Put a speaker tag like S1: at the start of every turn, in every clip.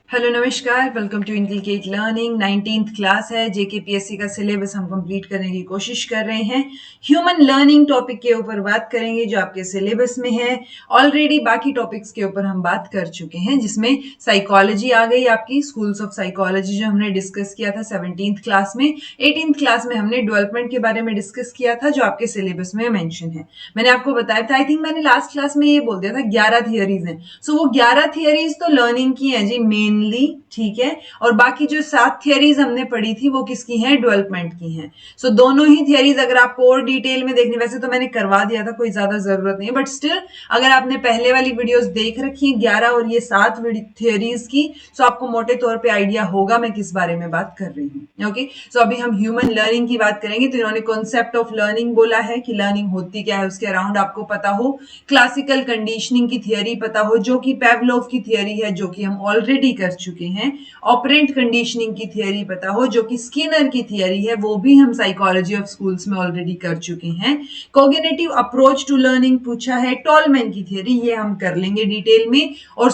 S1: Hello नमस्कार, welcome to inculcate learning. 19th class है, JKPSC का सिलेबस हम कंप्लीट करने की कोशिश कर रहे हैं। ह्यूमन लर्निंग टॉपिक के ऊपर बात करेंगे जो आपके सिलेबस में है। ऑलरेडी बाकी टॉपिक्स के ऊपर हम बात कर चुके हैं, जिसमें साइकोलॉजी आ गई आपकी, स्कूल्स ऑफ साइकोलॉजी जो हमने डिस्कस किया था 17th क्लास में। 18th क्लास में हमने डेवलपमेंट के बारे में डिस्कस किया था जो आपके सिलेबस में मेंशन है। मैंने आपको बताया था, आई थिंक मैंने लास्ट क्लास में ये बोल दिया था 11 थियरीज हैं। सो वो 11 थियरीज तो लर्निंग की हैं जी मेन, ठीक है। और बाकी जो 7 थियरीज हमने पढ़ी थी वो किसकी हैं? डेवलपमेंट की हैं। सो दोनों ही थियरीज अगर आपको और डिटेल में देखनी, वैसे तो मैंने करवा दिया था, कोई ज्यादा जरूरत नहीं है, बट स्टिल अगर आपने पहले वाली वीडियोस देख रखी है 11 और ये 7 थियरीज की, सो आपको मोटे तौर पे आइडिया होगा मैं किस बारे में बात कर रही हूँ। ओके, सो अभी हम ह्यूमन लर्निंग की बात करेंगे। तो इन्होंने कॉन्सेप्ट ऑफ लर्निंग बोला है कि लर्निंग होती क्या है, उसके अराउंड आपको पता हो। क्लासिकल कंडीशनिंग की थियरी पता हो, जो कि पेवलोव की थियरी है, जो कि हम ऑलरेडी कर चुके हैं। ऑपरेंट कंडीशनिंग की थियरी पता हो, जो कि स्किनर की थियरी है, वो भी हम साइकोलॉजी ऑफ स्कूल्स में ऑलरेडी कर चुके हैं। कोग्निटिव अप्रोच टू लर्निंग पूछा है, टॉलमैन की थियरी, ये हम कर लेंगे डिटेल में। और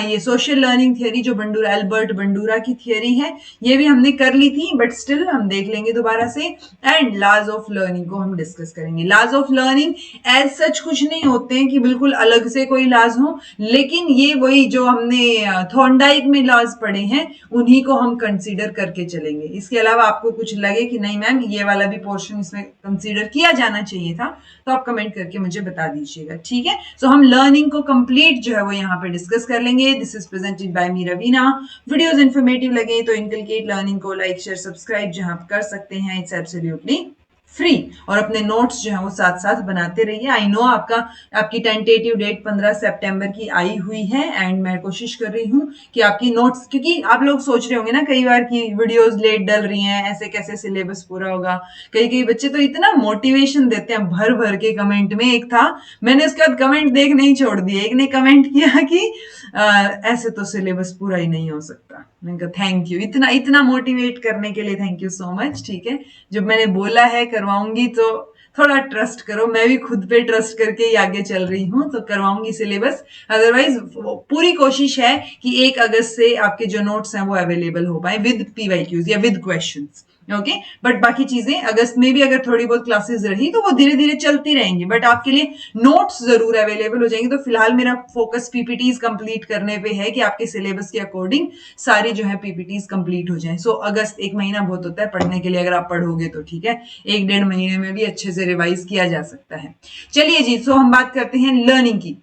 S1: ये सोशल लर्निंग थियरी जो एल्बर्ट बंडूरा की थियरी है, ये भी हमने कर ली थी, बट स्टिल हम देख लेंगे दोबारा से। एंड लॉज ऑफ लर्निंग को हम डिस्कस करेंगे। Laws of learning as such कुछ नहीं होते हैं कि बिल्कुल अलग से कोई लॉज हो, लेकिन ये वही जो हमने थॉर्नडाइक में लॉज पढ़े हैं उन्हीं को हम कंसीडर करके चलेंगे। इसके अलावा आपको कुछ लगे कि नहीं मैम ये वाला भी पोर्शन इसमें कंसीडर किया जाना चाहिए था, तो आप कमेंट करके मुझे बता दीजिएगा, ठीक है। सो हम लर्निंग को कंप्लीट जो है वो यहाँ पे डिस्कस कर लेंगे। This is presented by me Raveena. Videos informative लगे तो इनकलकेट लर्निंग को लाइक शेयर सब्सक्राइब जहां कर सकते हैं, इट्स एब्सोल्युटली फ्री। और अपने नोट्स जो है वो साथ साथ बनाते रहिए। आई नो आपकी टेंटेटिव डेट 15 सितंबर की आई हुई है, एंड मैं कोशिश कर रही हूँ कि आपकी नोट्स, क्योंकि आप लोग सोच रहे होंगे ना कई बार कि वीडियोस लेट डल रही हैं, ऐसे कैसे सिलेबस पूरा होगा। कई कई बच्चे तो इतना मोटिवेशन देते हैं भर भर के कमेंट में। एक था, मैंने उसके बाद कमेंट देख नहीं छोड़ दिया, एक ने कमेंट किया कि ऐसे तो सिलेबस पूरा ही नहीं हो सकता। मैंने कहा थैंक यू, इतना इतना मोटिवेट करने के लिए थैंक यू सो मच, ठीक है। जब मैंने बोला है करवाऊंगी तो थोड़ा ट्रस्ट करो। मैं भी खुद पे ट्रस्ट करके ही आगे चल रही हूँ, तो करवाऊंगी सिलेबस। अदरवाइज पूरी कोशिश है कि 1 अगस्त से आपके जो नोट्स हैं वो अवेलेबल हो पाए विद पीवाईक्यूज या विद क्वेश्चंस। ओके, बट बाकी चीजें अगस्त में भी अगर थोड़ी बहुत क्लासेस रही तो वो धीरे धीरे चलती रहेंगी, बट आपके लिए नोट्स जरूर अवेलेबल हो जाएंगे। तो फिलहाल मेरा फोकस पीपीटीज कंप्लीट करने पे है कि आपके सिलेबस के अकॉर्डिंग सारी जो है पीपीटीज कंप्लीट हो जाएं। सो अगस्त 1 महीना बहुत होता है पढ़ने के लिए, अगर आप पढ़ोगे तो ठीक है। 1-1.5 महीने में भी अच्छे से रिवाइज किया जा सकता है। चलिए जी, सो हम बात करते हैं लर्निंग की।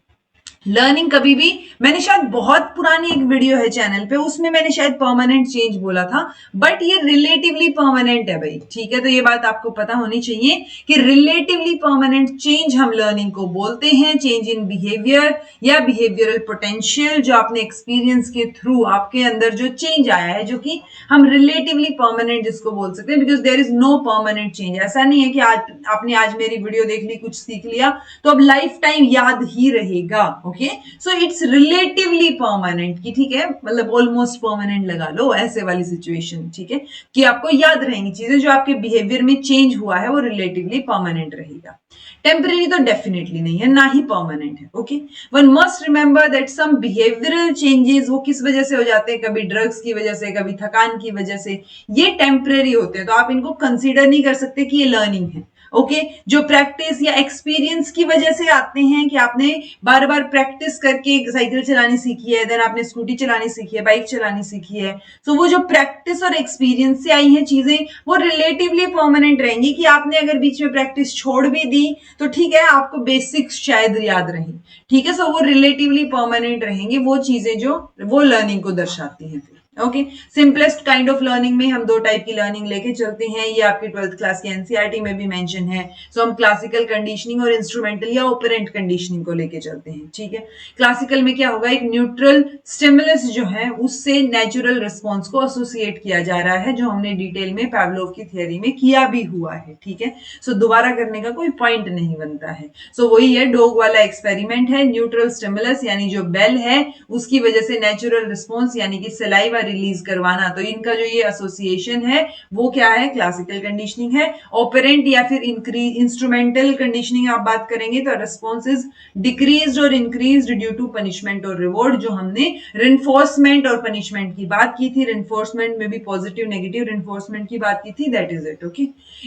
S1: लर्निंग कभी भी, मैंने शायद बहुत पुरानी एक वीडियो है चैनल पे, उसमें मैंने शायद परमानेंट चेंज बोला था, बट ये रिलेटिवली परमानेंट है भाई, ठीक है। तो ये बात आपको पता होनी चाहिए कि रिलेटिवली परमानेंट चेंज हम लर्निंग को बोलते हैं। चेंज इन बिहेवियर या बिहेवियरल पोटेंशियल, जो आपने एक्सपीरियंस के थ्रू आपके अंदर जो चेंज आया है, जो कि हम रिलेटिवली परमानेंट जिसको बोल सकते हैं, because there is no permanent change. ऐसा नहीं है कि आपने आज मेरी वीडियो देख ली, कुछ सीख लिया तो अब लाइफ टाइम याद ही रहेगा। Okay, so it's relatively permanent की, ठीक है, मतलब ऑलमोस्ट परमानेंट लगा लो, ऐसे वाली सिचुएशन, ठीक है, कि आपको याद रहेंगी चीजें। जो आपके बिहेवियर में चेंज हुआ है वो रिलेटिवली परमानेंट रहेगा। टेम्परेरी तो डेफिनेटली नहीं है, ना ही परमानेंट है। Okay, one must remember that some behavioural changes वो किस वजह से हो जाते हैं, कभी ड्रग्स की वजह से, कभी थकान की वजह से, ये टेम्परेरी होते हैं, तो आप इनको कंसीडर नहीं कर सकते कि ये लर्निंग है। ओके, जो प्रैक्टिस या एक्सपीरियंस की वजह से आते हैं कि आपने बार बार प्रैक्टिस करके साइकिल चलानी सीखी है, देन आपने स्कूटी चलानी सीखी है, बाइक चलानी सीखी है, तो वो जो प्रैक्टिस और एक्सपीरियंस से आई हैं चीजें वो रिलेटिवली परमानेंट रहेंगी। कि आपने अगर बीच में प्रैक्टिस छोड़ भी दी तो ठीक है, आपको बेसिक्स शायद याद रही, ठीक है। सो वो रिलेटिवली परमानेंट रहेंगे वो चीजें जो वो लर्निंग को दर्शाती हैं। Okay, simplest kind of learning में हम 2 टाइप की लर्निंग लेके चलते हैं, ये आपकी 12th क्लास के एनसीईआरटी में भी मेंशन है। सो हम क्लासिकल कंडीशनिंग और इंस्ट्रूमेंटल या ऑपरेंट कंडीशनिंग को लेके चलते हैं, ठीक है। क्लासिकल में क्या होगा, एक न्यूट्रल स्टिमुलस जो है उससे नेचुरल रिस्पॉन्स को एसोसिएट किया जा रहा है, जो हमने डिटेल में पावलोव की थियरी में किया भी हुआ है, ठीक है। सो दोबारा करने का कोई पॉइंट नहीं बनता है। सो वही है, डॉग वाला एक्सपेरिमेंट है। न्यूट्रल स्टिमुलस यानी जो बेल है उसकी वजह से नेचुरल रिस्पॉन्स यानी कि सलाइवा पर रिलीज करवाना, तो इनका जो ये एसोसिएशन है वो क्या है, क्लासिकल कंडीशनिंग है। ऑपरेंट या फिर इंस्ट्रूमेंटल कंडीशनिंग आप बात करेंगे तो रिस्पॉन्स इज डिक्रीज और इंक्रीज ड्यू टू पनिशमेंट और रिवॉर्ड, जो हमने रेनफोर्समेंट और पनिशमेंट की बात की थी, रेनफोर्समेंट में भी पॉजिटिव नेगेटिव रेनफोर्समेंट की बात की थी, that is it. Okay,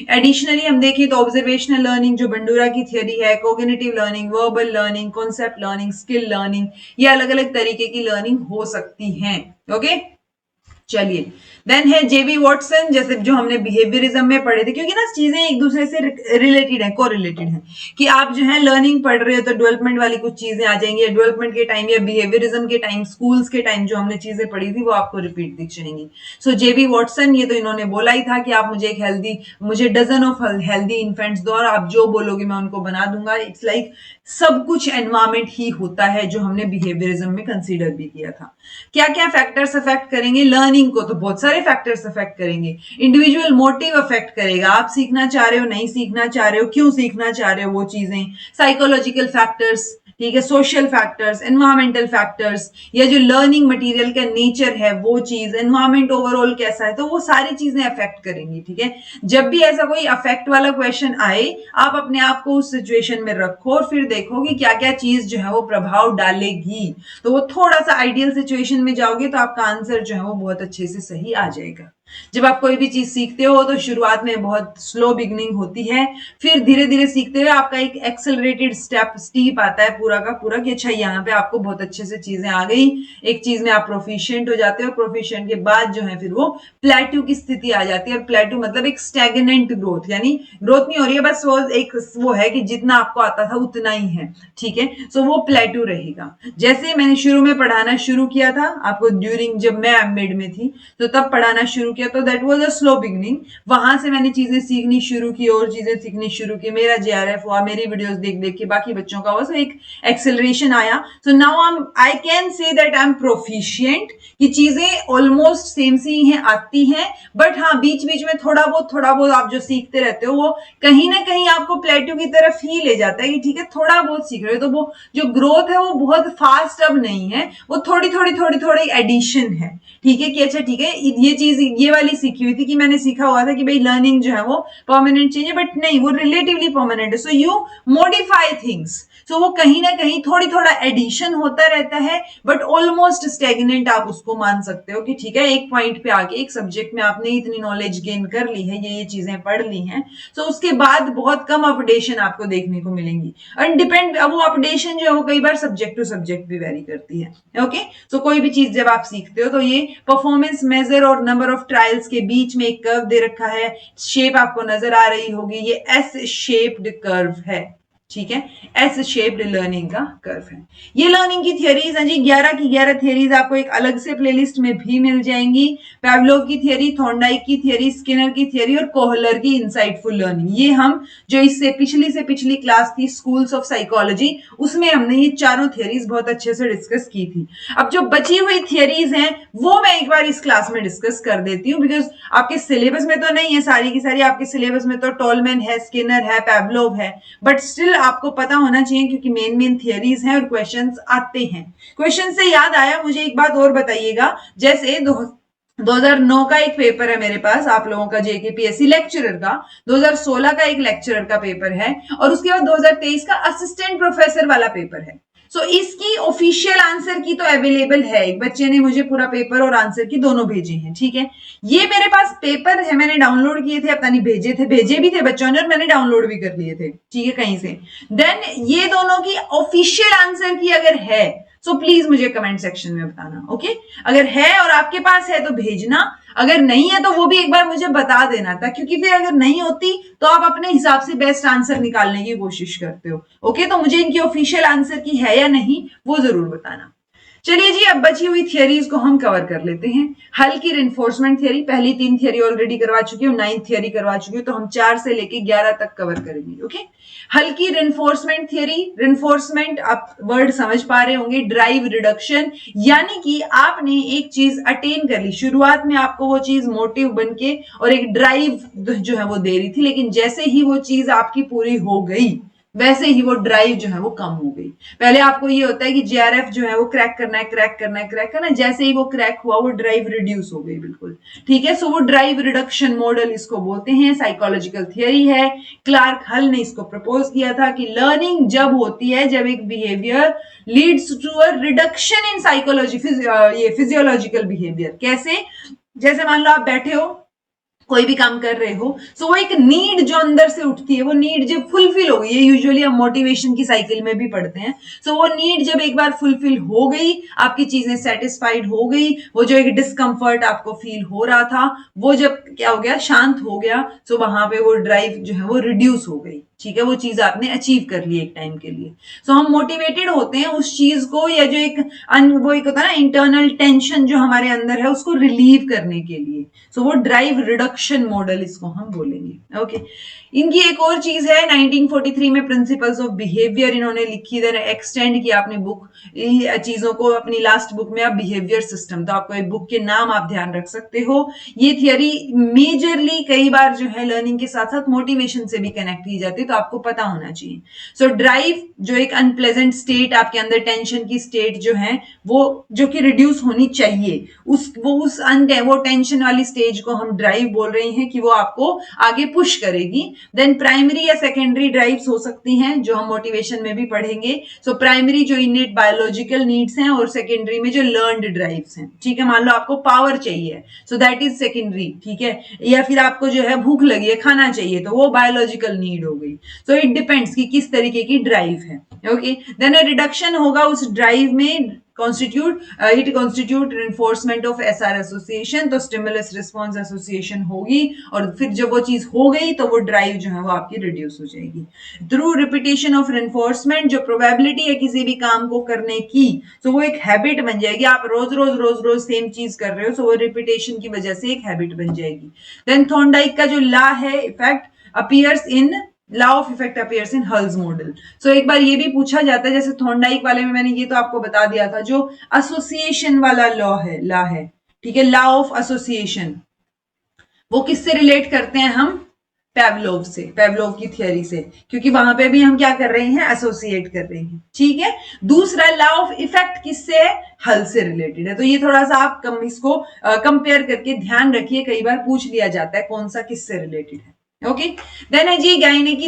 S1: additionally हम देखें तो ऑब्जर्वेशनल लर्निंग जो बंडूरा की थियरी है, cognitive learning, verbal learning, concept learning, skill learning, ये अलग अलग तरीके की लर्निंग हो सकती है। ओके, चलिए देन है जेबी वॉटसन, जैसे जो हमने बिहेवियरिज्म में पढ़े थे, क्योंकि ना चीजें एक दूसरे से रिलेटेड है, कोरिलेटेड है, कि आप जो है लर्निंग पढ़ रहे हो तो डेवलपमेंट वाली कुछ चीजें आ जाएंगी, डेवलपमेंट के टाइम या बिहेवियरिज्म के टाइम, स्कूल्स के टाइम जो हमने चीजें पढ़ी थी वो आपको रिपीट दिख जाएंगी। सो जेबी वॉटसन, ये तो इन्होंने बोला ही था कि आप मुझे डजन ऑफ हेल्दी इन्फेंट्स दो और आप जो बोलोगे मैं उनको बना दूंगा। इट्स लाइक सब कुछ एनवायरमेंट ही होता है, जो हमने बिहेवियरिज्म में कंसीडर भी किया था। क्या क्या फैक्टर्स अफेक्ट करेंगे लर्निंग को, तो बहुत सारे फैक्टर्स अफेक्ट करेंगे। इंडिविजुअल मोटिव अफेक्ट करेगा, आप सीखना चाह रहे हो, नहीं सीखना चाह रहे हो, क्यों सीखना चाह रहे हो वो चीजें। साइकोलॉजिकल फैक्टर्स, ठीक है, सोशल फैक्टर्स, एनवायरमेंटल फैक्टर्स, या जो लर्निंग मटेरियल का नेचर है वो चीज, एनवायरमेंट ओवरऑल कैसा है, तो वो सारी चीजें अफेक्ट करेंगी। ठीक है, जब भी ऐसा कोई अफेक्ट वाला क्वेश्चन आए, आप अपने आप को उस सिचुएशन में रखो और फिर देखो कि क्या क्या चीज जो है वो प्रभाव डालेगी, तो वो थोड़ा सा आइडियल सिचुएशन में जाओगे तो आपका आंसर जो है वो बहुत अच्छे से सही आ जाएगा। जब आप कोई भी चीज सीखते हो तो शुरुआत में बहुत स्लो बिगनिंग होती है, फिर धीरे धीरे सीखते हुए आपका एक एक्सेलरेटेड स्टीप आता है पूरा का पूरा, कि अच्छा यहाँ पे आपको बहुत अच्छे से चीजें आ गई, एक चीज में आप प्रोफिशिएंट हो जाते हो, प्रोफिशिएंट के बाद जो है फिर वो प्लेट्यू की स्थिति आ जाती है। और प्लेट्यू मतलब एक स्टैग्नेंट ग्रोथ, यानी ग्रोथ नहीं हो रही है, बस वो है कि जितना आपको आता था उतना ही है। ठीक है, सो वो प्लेट्यू रहेगा। जैसे मैंने शुरू में पढ़ाना शुरू किया था आपको, जब मैं मिड में थी तो तब पढ़ाना शुरू किया, तो that was a slow beginning. वहां से मैंने चीजें सीखनी शुरू की और चीजें सीखनी शुरू की, मेरा जेआरएफ हुआ, मेरी वीडियोस देख देख के बाकी बच्चों का हुआ, सो एक एक्सेलरेशन आया। So now I can say that I am proficient, कि चीजें ऑलमोस्ट सेम सी हैं, आती हैं, बट हाँ बीच बीच में थोड़ा बहुत आप जो सीखते रहते हो वो कहीं ना कहीं आपको प्लेट्यू की तरफ ही ले जाता है, कि ठीक है थोड़ा बहुत सीख रहे हो, तो वो जो ग्रोथ है वो बहुत फास्ट अब नहीं है, वो थोड़ी एडिशन है। ठीक है, कि अच्छा ठीक है, ये चीज ये वाली सीखी हुई थी कि मैंने सीखा हुआ था कि भाई लर्निंग जो है वो परमानेंट चेंज है, बट नहीं, वो रिलेटिवली परमानेंट है। सो यू मॉडिफाई थिंग्स, सो वो कहीं ना कहीं थोड़ा एडिशन होता रहता है, बट ऑलमोस्ट स्टेगनेंट आप उसको मान सकते हो, कि ठीक है एक पॉइंट पे आके एक सब्जेक्ट में आपने इतनी नॉलेज गेन कर ली है, ये चीजें पढ़ ली हैं, सो उसके बाद बहुत कम अपडेशन आपको देखने को मिलेंगी। और डिपेंड, अब वो अपडेशन जो है वो कई बार सब्जेक्ट टू सब्जेक्ट भी वेरी करती है। ओके, सो कोई भी चीज जब आप सीखते हो तो ये परफॉर्मेंस मेजर और नंबर ऑफ ट्रायल्स के बीच में एक कर्व दे रखा है, शेप आपको नजर आ रही होगी, ये एस शेप्ड कर्व है। ठीक है, एस शेप्ड लर्निंग का कर्व है। ये लर्निंग की थियरीज हैं जी, 11 की 11 थियरीज आपको एक अलग से प्लेलिस्ट में भी मिल जाएंगी। पैवलोव की थियरी, थॉर्नडाइक की थियरी, स्किनर की थियरी और कोहलर की इनसाइटफुल लर्निंग, ये हम जो इससे पिछली क्लास थी स्कूल्स ऑफ साइकोलॉजी, उसमें हमने ये चारों थियरीज बहुत अच्छे से डिस्कस की थी। अब जो बची हुई थियरीज हैं वो मैं एक बार इस क्लास में डिस्कस कर देती हूँ, बिकॉज आपके सिलेबस में तो नहीं है सारी की सारी, आपके सिलेबस में तो टॉलमैन है, स्किनर है, पैवलोव है, बट स्टिल आपको पता होना चाहिए क्योंकि मेन थियरीज हैं और क्वेश्चंस आते हैं। क्वेश्चन से याद आया, मुझे एक बात और बताइएगा, जैसे 2009 का एक पेपर है मेरे पास आप लोगों का जेकेपीएससी लेक्चरर का, 2016 का एक लेक्चरर का पेपर है, और उसके बाद 2023 का असिस्टेंट प्रोफेसर वाला पेपर है। सो इसकी ऑफिशियल आंसर की तो अवेलेबल है, एक बच्चे ने मुझे पूरा पेपर और आंसर की दोनों भेजे हैं। ठीक है, ये मेरे पास पेपर है, मैंने डाउनलोड किए थे, पता नहीं भेजे भी थे बच्चों ने और मैंने डाउनलोड भी कर लिए थे, ठीक है, कहीं से। देन ये दोनों की ऑफिशियल आंसर की अगर है सो प्लीज मुझे कमेंट सेक्शन में बताना। ओके, अगर है और आपके पास है तो भेजना, अगर नहीं है तो वो भी एक बार मुझे बता देना था, क्योंकि फिर अगर नहीं होती तो आप अपने हिसाब से बेस्ट आंसर निकालने की कोशिश करते हो। ओके, तो मुझे इनकी ऑफिशियल आंसर की है या नहीं वो जरूर बताना। चलिए जी, अब बची हुई थियरीज को हम कवर कर लेते हैं। हल की रेनफोर्समेंट थियरी, पहली 3 थियरी ऑलरेडी करवा चुकी हूँ, 9th थियरी करवा चुकी हूँ, तो हम 4 से लेके 11 तक कवर करेंगे। ओके, हल की रेनफोर्समेंट थियरी, रेनफोर्समेंट आप वर्ड समझ पा रहे होंगे, ड्राइव रिडक्शन, यानी कि आपने एक चीज अटेन कर ली, शुरुआत में आपको वो चीज मोटिव बन के और एक ड्राइव जो है वो दे रही थी, लेकिन जैसे ही वो चीज आपकी पूरी हो गई वैसे ही वो ड्राइव जो है वो कम हो गई। पहले आपको ये होता है कि जेआरएफ जो है वो क्रैक करना है, क्रैक करना है, क्रैक करना है, जैसे ही वो क्रैक हुआ वो ड्राइव रिड्यूस हो गई बिल्कुल। ठीक है, सो वो ड्राइव रिडक्शन मॉडल इसको बोलते हैं, साइकोलॉजिकल थियरी है। क्लार्क हल ने इसको प्रपोज किया था कि लर्निंग जब होती है जब एक behaviour leads to a reduction in psychology, ये फिजियोलॉजिकल बिहेवियर। कैसे? जैसे मान लो आप बैठे हो, कोई भी काम कर रहे हो, सो वो एक नीड जो अंदर से उठती है, वो नीड जब फुलफिल हो गई, ये यूजुअली हम मोटिवेशन की साइकिल में भी पढ़ते हैं। सो वो नीड जब एक बार फुलफिल हो गई, आपकी चीजें सेटिस्फाइड हो गई, वो जो एक डिस्कंफर्ट आपको फील हो रहा था वो जब क्या हो गया, शांत हो गया, सो वहां पे वो ड्राइव जो है वो रिड्यूस हो गई। ठीक है, वो चीज आपने अचीव कर ली एक टाइम के लिए। सो हम मोटिवेटेड होते हैं उस चीज को, या जो एक वो एक होता है ना इंटरनल टेंशन जो हमारे अंदर है उसको रिलीव करने के लिए। सो वो ड्राइव रिडक्शन मॉडल इसको हम बोलेंगे। ओके, इनकी एक और चीज है, 1943 में प्रिंसिपल्स ऑफ बिहेवियर इन्होंने लिखी, देन एक्सटेंड किया अपनी बुक चीजों को, अपनी लास्ट बुक में आप बिहेवियर सिस्टम, तो आपको एक बुक के नाम आप ध्यान रख सकते हो। ये थियरी मेजरली कई बार जो है लर्निंग के साथ साथ मोटिवेशन से भी कनेक्ट की जाती है, तो आपको पता होना चाहिए। सो ड्राइव जो एक अनप्लेजेंट स्टेट, आपके अंदर टेंशन की स्टेट जो है वो जो कि रिड्यूस होनी चाहिए, वो टेंशन वाली स्टेज को हम ड्राइव बोल रहे हैं कि वो आपको आगे पुश करेगी। देन प्राइमरी या सेकेंडरी ड्राइव्स हो सकती हैं जो हम मोटिवेशन में भी पढ़ेंगे। सो प्राइमरी जो इनेट बायोलॉजिकल नीड्स हैं, और सेकेंडरी में जो लर्नड ड्राइव्स हैं। ठीक है, मान लो आपको पावर चाहिए, सो दैट इज सेकेंडरी। ठीक है, या फिर आपको जो है भूख लगी है, खाना चाहिए, तो वो बायोलॉजिकल नीड हो गई। सो इट डिपेंड्स कि किस तरीके की ड्राइव है। ओके, देन रिडक्शन होगा उस ड्राइव में, it constitute enforcement of SR association, तो स्टिमुलस रिस्पॉन्स एसोसिएशन होगी, और फिर जब वो चीज हो गई तो वो ड्राइव जो है वो आपकी रिड्यूस हो जाएगी। थ्रू रिपीटेशन ऑफ एनफोर्समेंट, जो प्रोबेबिलिटी है किसी भी काम को करने की, तो वो एक हैबिट बन जाएगी। आप रोज रोज रोज रोज सेम चीज कर रहे हो, तो वो रिपीटेशन की वजह से एक हैबिट बन जाएगी। देन थॉर्नडाइक का जो लॉ है, effect appears in law of effect appears in Hull's model. So एक बार ये भी पूछा जाता है, जैसे थॉर्नडाइक वाले में मैंने ये तो आपको बता दिया था, जो एसोसिएशन वाला लॉ है, ठीक है, लॉ ऑफ एसोसिएशन, वो किससे रिलेट करते हैं हम? पेवलोव से, पेवलोव की थियरी से, क्योंकि वहां पे भी हम क्या कर रहे हैं, एसोसिएट कर रहे हैं। ठीक है, दूसरा लॉ ऑफ इफेक्ट किससे है? हल से रिलेटेड है। तो ये थोड़ा सा आप इसको कंपेयर करके ध्यान रखिए, कई बार पूछ लिया जाता है कौन सा किससे रिलेटेड है। ओके, देन है जी गायने की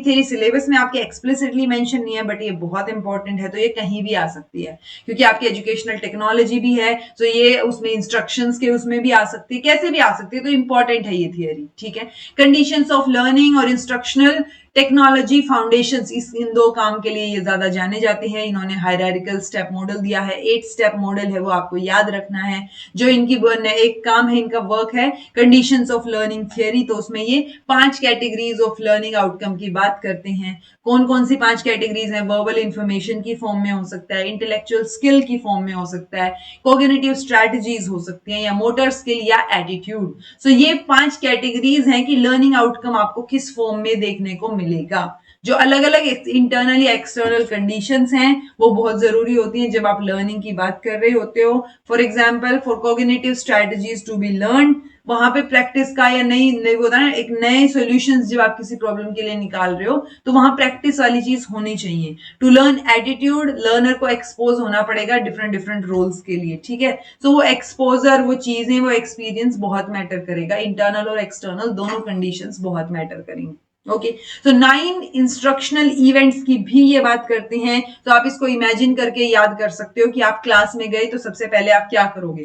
S1: थियरी सिलेबस में आपके एक्सप्लिसिटली मेंशन नहीं है, बट ये बहुत इंपॉर्टेंट है, तो ये कहीं भी आ सकती है, क्योंकि आपकी एजुकेशनल टेक्नोलॉजी भी है, तो ये उसमें इंस्ट्रक्शंस के उसमें भी आ सकती है, कैसे भी आ सकती है, तो इंपॉर्टेंट है ये थियरी। ठीक है, कंडीशंस ऑफ लर्निंग और इंस्ट्रक्शनल टेक्नोलॉजी फाउंडेशंस, इन दो काम के लिए ये ज्यादा जाने जाते हैं। इन्होंने हायरार्किकल स्टेप मॉडल दिया है, 8 स्टेप मॉडल है, वो आपको याद रखना है। जो इनकी एक काम है, इनका वर्क है कंडीशंस ऑफ लर्निंग थियरी, तो उसमें ये 5 कैटेगरीज ऑफ लर्निंग आउटकम की बात करते हैं। कौन कौन सी 5 कैटेगरीज हैं? वर्बल इंफॉर्मेशन की फॉर्म में हो सकता है, इंटेलेक्चुअल स्किल की फॉर्म में हो सकता है, कोग्निटिव स्ट्रैटेजीज हो सकती हैं, या मोटर स्किल या एटीट्यूड। सो ये 5 कैटेगरीज हैं कि लर्निंग आउटकम आपको किस फॉर्म में देखने को मिलेगा। जो अलग अलग इंटरनल या एक्सटर्नल कंडीशंस हैं वो बहुत जरूरी होती हैं जब आप लर्निंग की बात कर रहे होते हो। For example, for cognitive strategies to be learn, वहां पे प्रैक्टिस का या नई होता है एक नए सॉल्यूशंस जब आप किसी प्रॉब्लम के लिए निकाल रहे हो, तो वहां प्रैक्टिस वाली चीज होनी चाहिए। टू लर्न एटीट्यूड, लर्नर को एक्सपोज होना पड़ेगा डिफरेंट डिफरेंट रोल्स के लिए। ठीक है, तो वो एक्सपोजर, वो चीजें, वो एक्सपीरियंस बहुत मैटर करेगा। इंटरनल और एक्सटर्नल दोनों कंडीशंस बहुत मैटर करेंगे। ओके, तो 9 इंस्ट्रक्शनल इवेंट्स की भी ये बात करते हैं, तो आप इसको इमेजिन करके याद कर सकते हो कि आप क्लास में गए तो सबसे पहले आप क्या करोगे?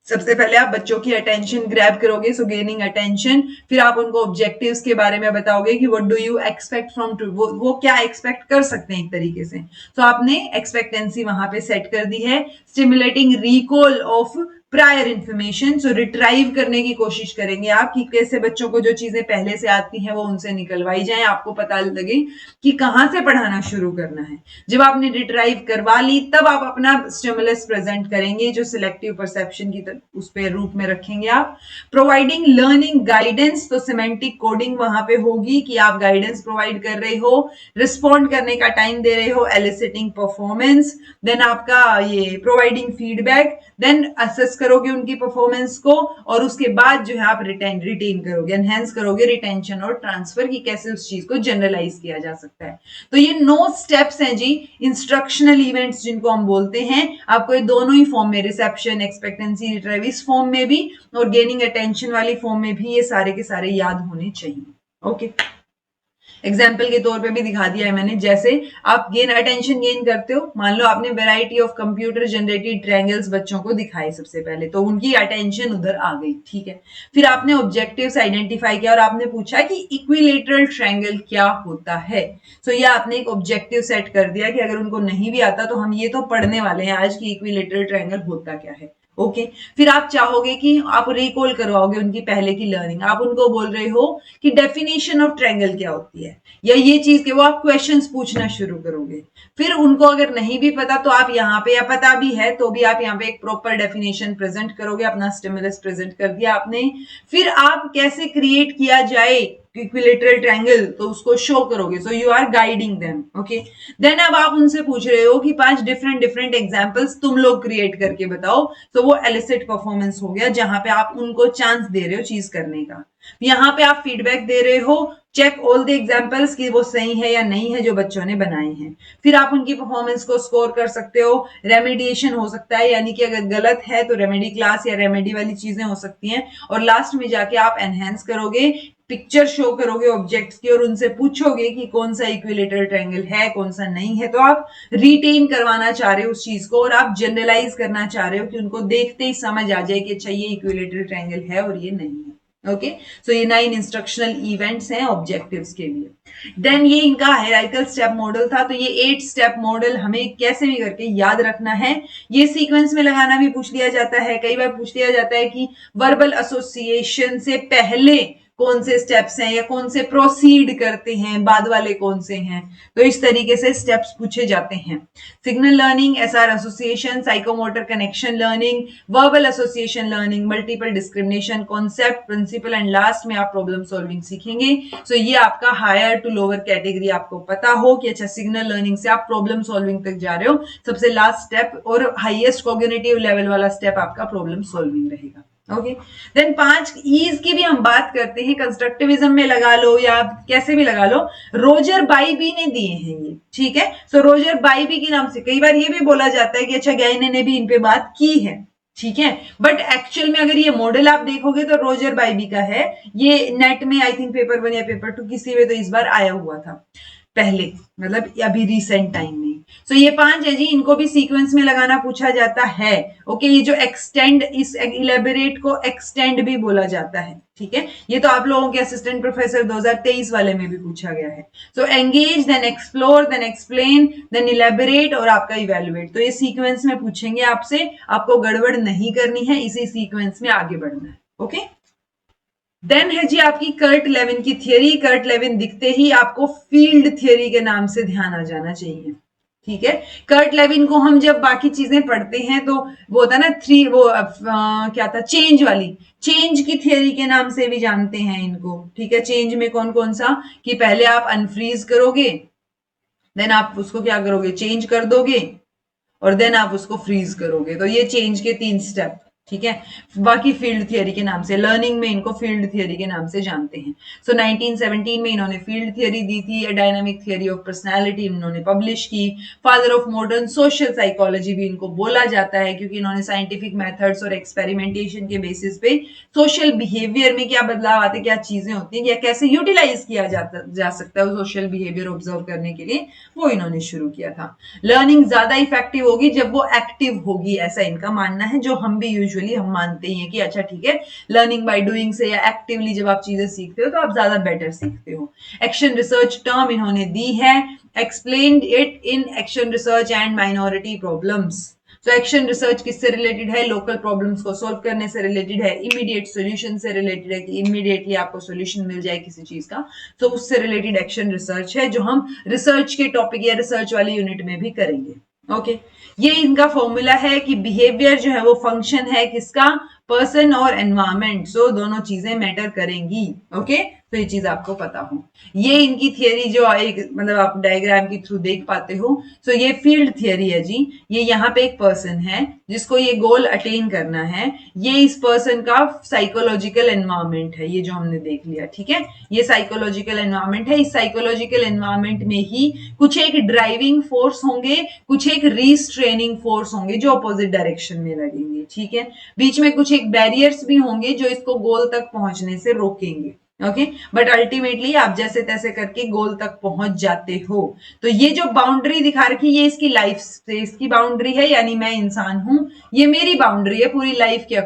S1: सबसे पहले आप बच्चों की अटेंशन ग्रैब करोगे, सो गेनिंग अटेंशन। फिर आप उनको ऑब्जेक्टिव्स के बारे में बताओगे कि what do you expect from to, वो क्या एक्सपेक्ट कर सकते हैं एक तरीके से। तो आपने एक्सपेक्टेंसी वहां पे सेट कर दी है। Stimulating recall of prior information, so retrieve करने की कोशिश करेंगे आप कि कैसे बच्चों को जो चीजें पहले से आती हैं वो उनसे निकलवाई जाए, आपको पता लगे कि कहां से पढ़ाना शुरू करना है। जब आपने रिट्राइव करवा ली तब आप अपना स्टिमुलस प्रेजेंट करेंगे, जो सिलेक्टिव परसेप्शन की उस पे रूप में रखेंगे आप। प्रोवाइडिंग लर्निंग गाइडेंस, तो सिमेंटिक कोडिंग वहां पे होगी कि आप गाइडेंस प्रोवाइड कर रहे हो, रिस्पॉन्ड करने का टाइम दे रहे हो, एलिसिटिंग परफॉर्मेंस, देन आपका ये प्रोवाइडिंग फीडबैक, देन असेस करोगे उनकी परफॉर्मेंस को और उसके बाद जो है आप रिटेन करोगे, एनहेंस करोगे रिटेंशन और ट्रांसफर की कैसे उस चीज को जनरलाइज किया जा सकता है। तो ये 9 स्टेप्स हैं जी इंस्ट्रक्शनल इवेंट्स जिनको हम बोलते हैं। आपको ये दोनों ही फॉर्म में, रिसेप्शन, एक्सपेक्टेंसी, रिट्रीव, इस फॉर्म में भी और गेनिंग अटेंशन वाली फॉर्म में भी ये सारे के सारे याद होने चाहिए। ओके, एग्जाम्पल के तौर पे भी दिखा दिया है मैंने। जैसे आप अटेंशन गेन करते हो, मान लो आपने variety of computer generated triangles बच्चों को दिखाए सबसे पहले, तो उनकी अटेंशन उधर आ गई, ठीक है। फिर आपने ऑब्जेक्टिव्स आइडेंटिफाई किया और आपने पूछा कि इक्विलेटरल ट्रायंगल क्या होता है। सो ये आपने एक ऑब्जेक्टिव सेट कर दिया कि अगर उनको नहीं भी आता तो हम ये तो पढ़ने वाले हैं आज की इक्विलेटरल ट्रायंगल होता क्या है। ओके, फिर आप चाहोगे कि आप रिकॉल करवाओगे उनकी पहले की लर्निंग। आप उनको बोल रहे हो कि डेफिनेशन ऑफ ट्रायंगल क्या होती है या ये चीज के वो आप क्वेश्चंस पूछना शुरू करोगे। फिर उनको अगर नहीं भी पता तो आप यहाँ पे, या पता भी है तो भी आप यहाँ पे एक प्रॉपर डेफिनेशन प्रेजेंट करोगे, अपना स्टिमुलस प्रेजेंट कर दिया आपने। फिर आप कैसे क्रिएट किया जाए इक्विलेटरल ट्रायंगल तो उसको शो करोगे। So you are guiding them. Okay, then अब आप उनसे पूछ रहे हो कि 5 डिफरेंट एग्जांपल्स तुम लोग क्रिएट करके बताओ। तो वो एलिसिट परफॉर्मेंस हो गया जहां पे आप उनको चांस दे रहे हो चीज करने का। यहाँ पे आप फीडबैक दे रहे हो, चेक ऑल द एग्जांपल्स कि वो सही है या नहीं है जो बच्चों ने बनाए हैं। फिर आप उनकी परफॉर्मेंस को स्कोर कर सकते हो। रेमेडिएशन हो सकता है, यानी कि अगर गलत है तो रेमेडी क्लास या रेमेडी वाली चीजें हो सकती हैं। और लास्ट में जाके आप एनहेंस करोगे, पिक्चर शो करोगे ऑब्जेक्ट्स की और उनसे पूछोगे कि कौन सा इक्विलेटरल ट्रायंगल है, कौन सा नहीं है। तो आप रिटेन करवाना चाह रहे हो उस चीज को और आप जनरलाइज करना चाह रहे हो कि उनको देखते ही समझ आ जाए कि अच्छा ये इक्विलेटरल ट्रायंगल है और ये नहीं है। ओके, सो ये 9 इंस्ट्रक्शनल इवेंट्स हैं ऑब्जेक्टिव्स के लिए। देन ये इनका हायरार्किकल स्टेप मॉडल था। तो ये 8 स्टेप मॉडल हमें कैसे भी करके याद रखना है। ये सीक्वेंस में लगाना भी पूछ लिया जाता है, कई बार पूछ लिया जाता है कि वर्बल एसोसिएशन से पहले कौन से स्टेप्स हैं या कौन से प्रोसीड करते हैं, बाद वाले कौन से हैं। तो इस तरीके से स्टेप्स पूछे जाते हैं। Signal learning, SR association, psychomotor connection learning, verbal association learning, multiple discrimination, concept, principle and last में आप प्रॉब्लम सॉल्विंग सीखेंगे। सो ये आपका हायर टू लोअर कैटेगरी आपको पता हो कि अच्छा सिग्नल लर्निंग से आप प्रॉब्लम सॉल्विंग तक जा रहे हो। सबसे लास्ट स्टेप और हाईएस्ट कॉग्निटिव लेवल वाला स्टेप आपका प्रॉब्लम सॉल्विंग रहेगा। ओके, देन 5 ईज की भी हम बात करते हैं। कंस्ट्रक्टिविज्म में लगा लो या कैसे भी लगा लो, रोजर बाइबी ने दिए हैं ये, ठीक है। सो रोजर बाइबी के नाम से कई बार ये भी बोला जाता है कि अच्छा गाइने ने भी इन पे बात की है, ठीक है। बट एक्चुअल में अगर ये मॉडल आप देखोगे तो रोजर बाइबी का है। ये नेट में आई थिंक पेपर 1 या पेपर 2 किसी में तो इस बार आया हुआ था पहले, मतलब अभी रिसेंट टाइम में। सो ये 5 है जी, इनको भी सीक्वेंस में लगाना पूछा जाता है। ओके, ये जो एक्सटेंड, इस इलेबोरेट को एक्सटेंड भी बोला जाता है, ठीक है। ये तो आप लोगों के असिस्टेंट प्रोफेसर 2023 वाले में भी पूछा गया है। So engage, then explore, then explain, then elaborate और आपका इवेल्युएट। तो ये सीक्वेंस में पूछेंगे आपसे, आपको गड़बड़ नहीं करनी है, इसी सीक्वेंस में आगे बढ़ना है। ओके, देन है जी आपकी कर्ट लेविन की थियरी। कर्ट लेविन दिखते ही आपको फील्ड थियरी के नाम से ध्यान आ जाना चाहिए, ठीक है। कर्ट लेविन को हम जब बाकी चीजें पढ़ते हैं तो वो होता है ना क्या था, चेंज वाली, चेंज की थियरी के नाम से भी जानते हैं इनको, ठीक है। चेंज में कौन कौन सा, कि पहले आप अनफ्रीज करोगे, देन आप उसको क्या करोगे, चेंज कर दोगे और देन आप उसको फ्रीज करोगे। तो ये चेंज के 3 स्टेप, ठीक है। बाकी फील्ड थियरी के नाम से, लर्निंग में इनको फील्ड थियरी के नाम से जानते हैं। सो 1917 में इन्होंने फील्ड थियरी दी थी। डायनामिक थियरी ऑफ पर्सनालिटी इन्होंने पब्लिश की। Father of modern social psychology भी इनको बोला जाता है क्योंकि इन्होंने साइंटिफिक मेथड्स और एक्सपेरिमेंटेशन के बेसिस पे सोशल बिहेवियर में क्या बदलाव आते, क्या चीजें होती हैं या कैसे यूटिलाइज किया जा सकता है सोशल बिहेवियर ऑब्जर्व करने के लिए, वो इन्होंने शुरू किया था। लर्निंग ज्यादा इफेक्टिव होगी जब वो एक्टिव होगी, ऐसा इनका मानना है, जो हम भी यूजुअली हम मानते ही हैं कि अच्छा ठीक है, लर्निंग बाय डूइंग से या एक्टिवली जब आप चीजें सीखते हो तो आप ज्यादा बेटर सीखते हो। एक्शन रिसर्च टर्म इन्होंने दी है। Explained it in action research and minority problems. तो एक्शन रिसर्च किससे रिलेटेड है, लोकल प्रॉब्लम्स को सॉल्व करने से रिलेटेड है, इमीडिएट सॉल्यूशन से रिलेटेड है कि इमीडिएटली आपको सॉल्यूशन मिल जाए किसी चीज का, तो उससे रिलेटेड एक्शन रिसर्च है जो हम रिसर्च के टॉपिक या रिसर्च वाली यूनिट में भी करेंगे। ओके, ये इनका फॉर्मूला है कि बिहेवियर जो है वो फंक्शन है किसका, पर्सन और एनवायरमेंट, सो दोनों चीजें मैटर करेंगी। ओके, तो ये चीज आपको पता हो। ये इनकी थियरी जो एक मतलब आप डायग्राम के थ्रू देख पाते हो। सो ये फील्ड थियरी है जी। ये यहाँ पे एक पर्सन है जिसको ये गोल अटेन करना है। ये इस पर्सन का साइकोलॉजिकल एनवायरमेंट है, ये जो हमने देख लिया, ठीक है। ये साइकोलॉजिकल एनवायरमेंट है। इस साइकोलॉजिकल एनवायरमेंट में ही कुछ एक ड्राइविंग फोर्स होंगे, कुछ एक रिस्ट्रेनिंग फोर्स होंगे जो अपोजिट डायरेक्शन में लगेंगे, ठीक है। बीच में कुछ एक बैरियर्स भी होंगे जो इसको गोल तक पहुंचने से रोकेंगे। ओके, बट अल्टीमेटली आप जैसे तैसे करके गोल तक पहुंच जाते हो। तो ये जो बाउंड्री दिखा रखी ये इसकी लाइफ स्पेस की बाउंड्री है, यानी मैं इंसान हूं, ये मेरी बाउंड्री है पूरी लाइफ के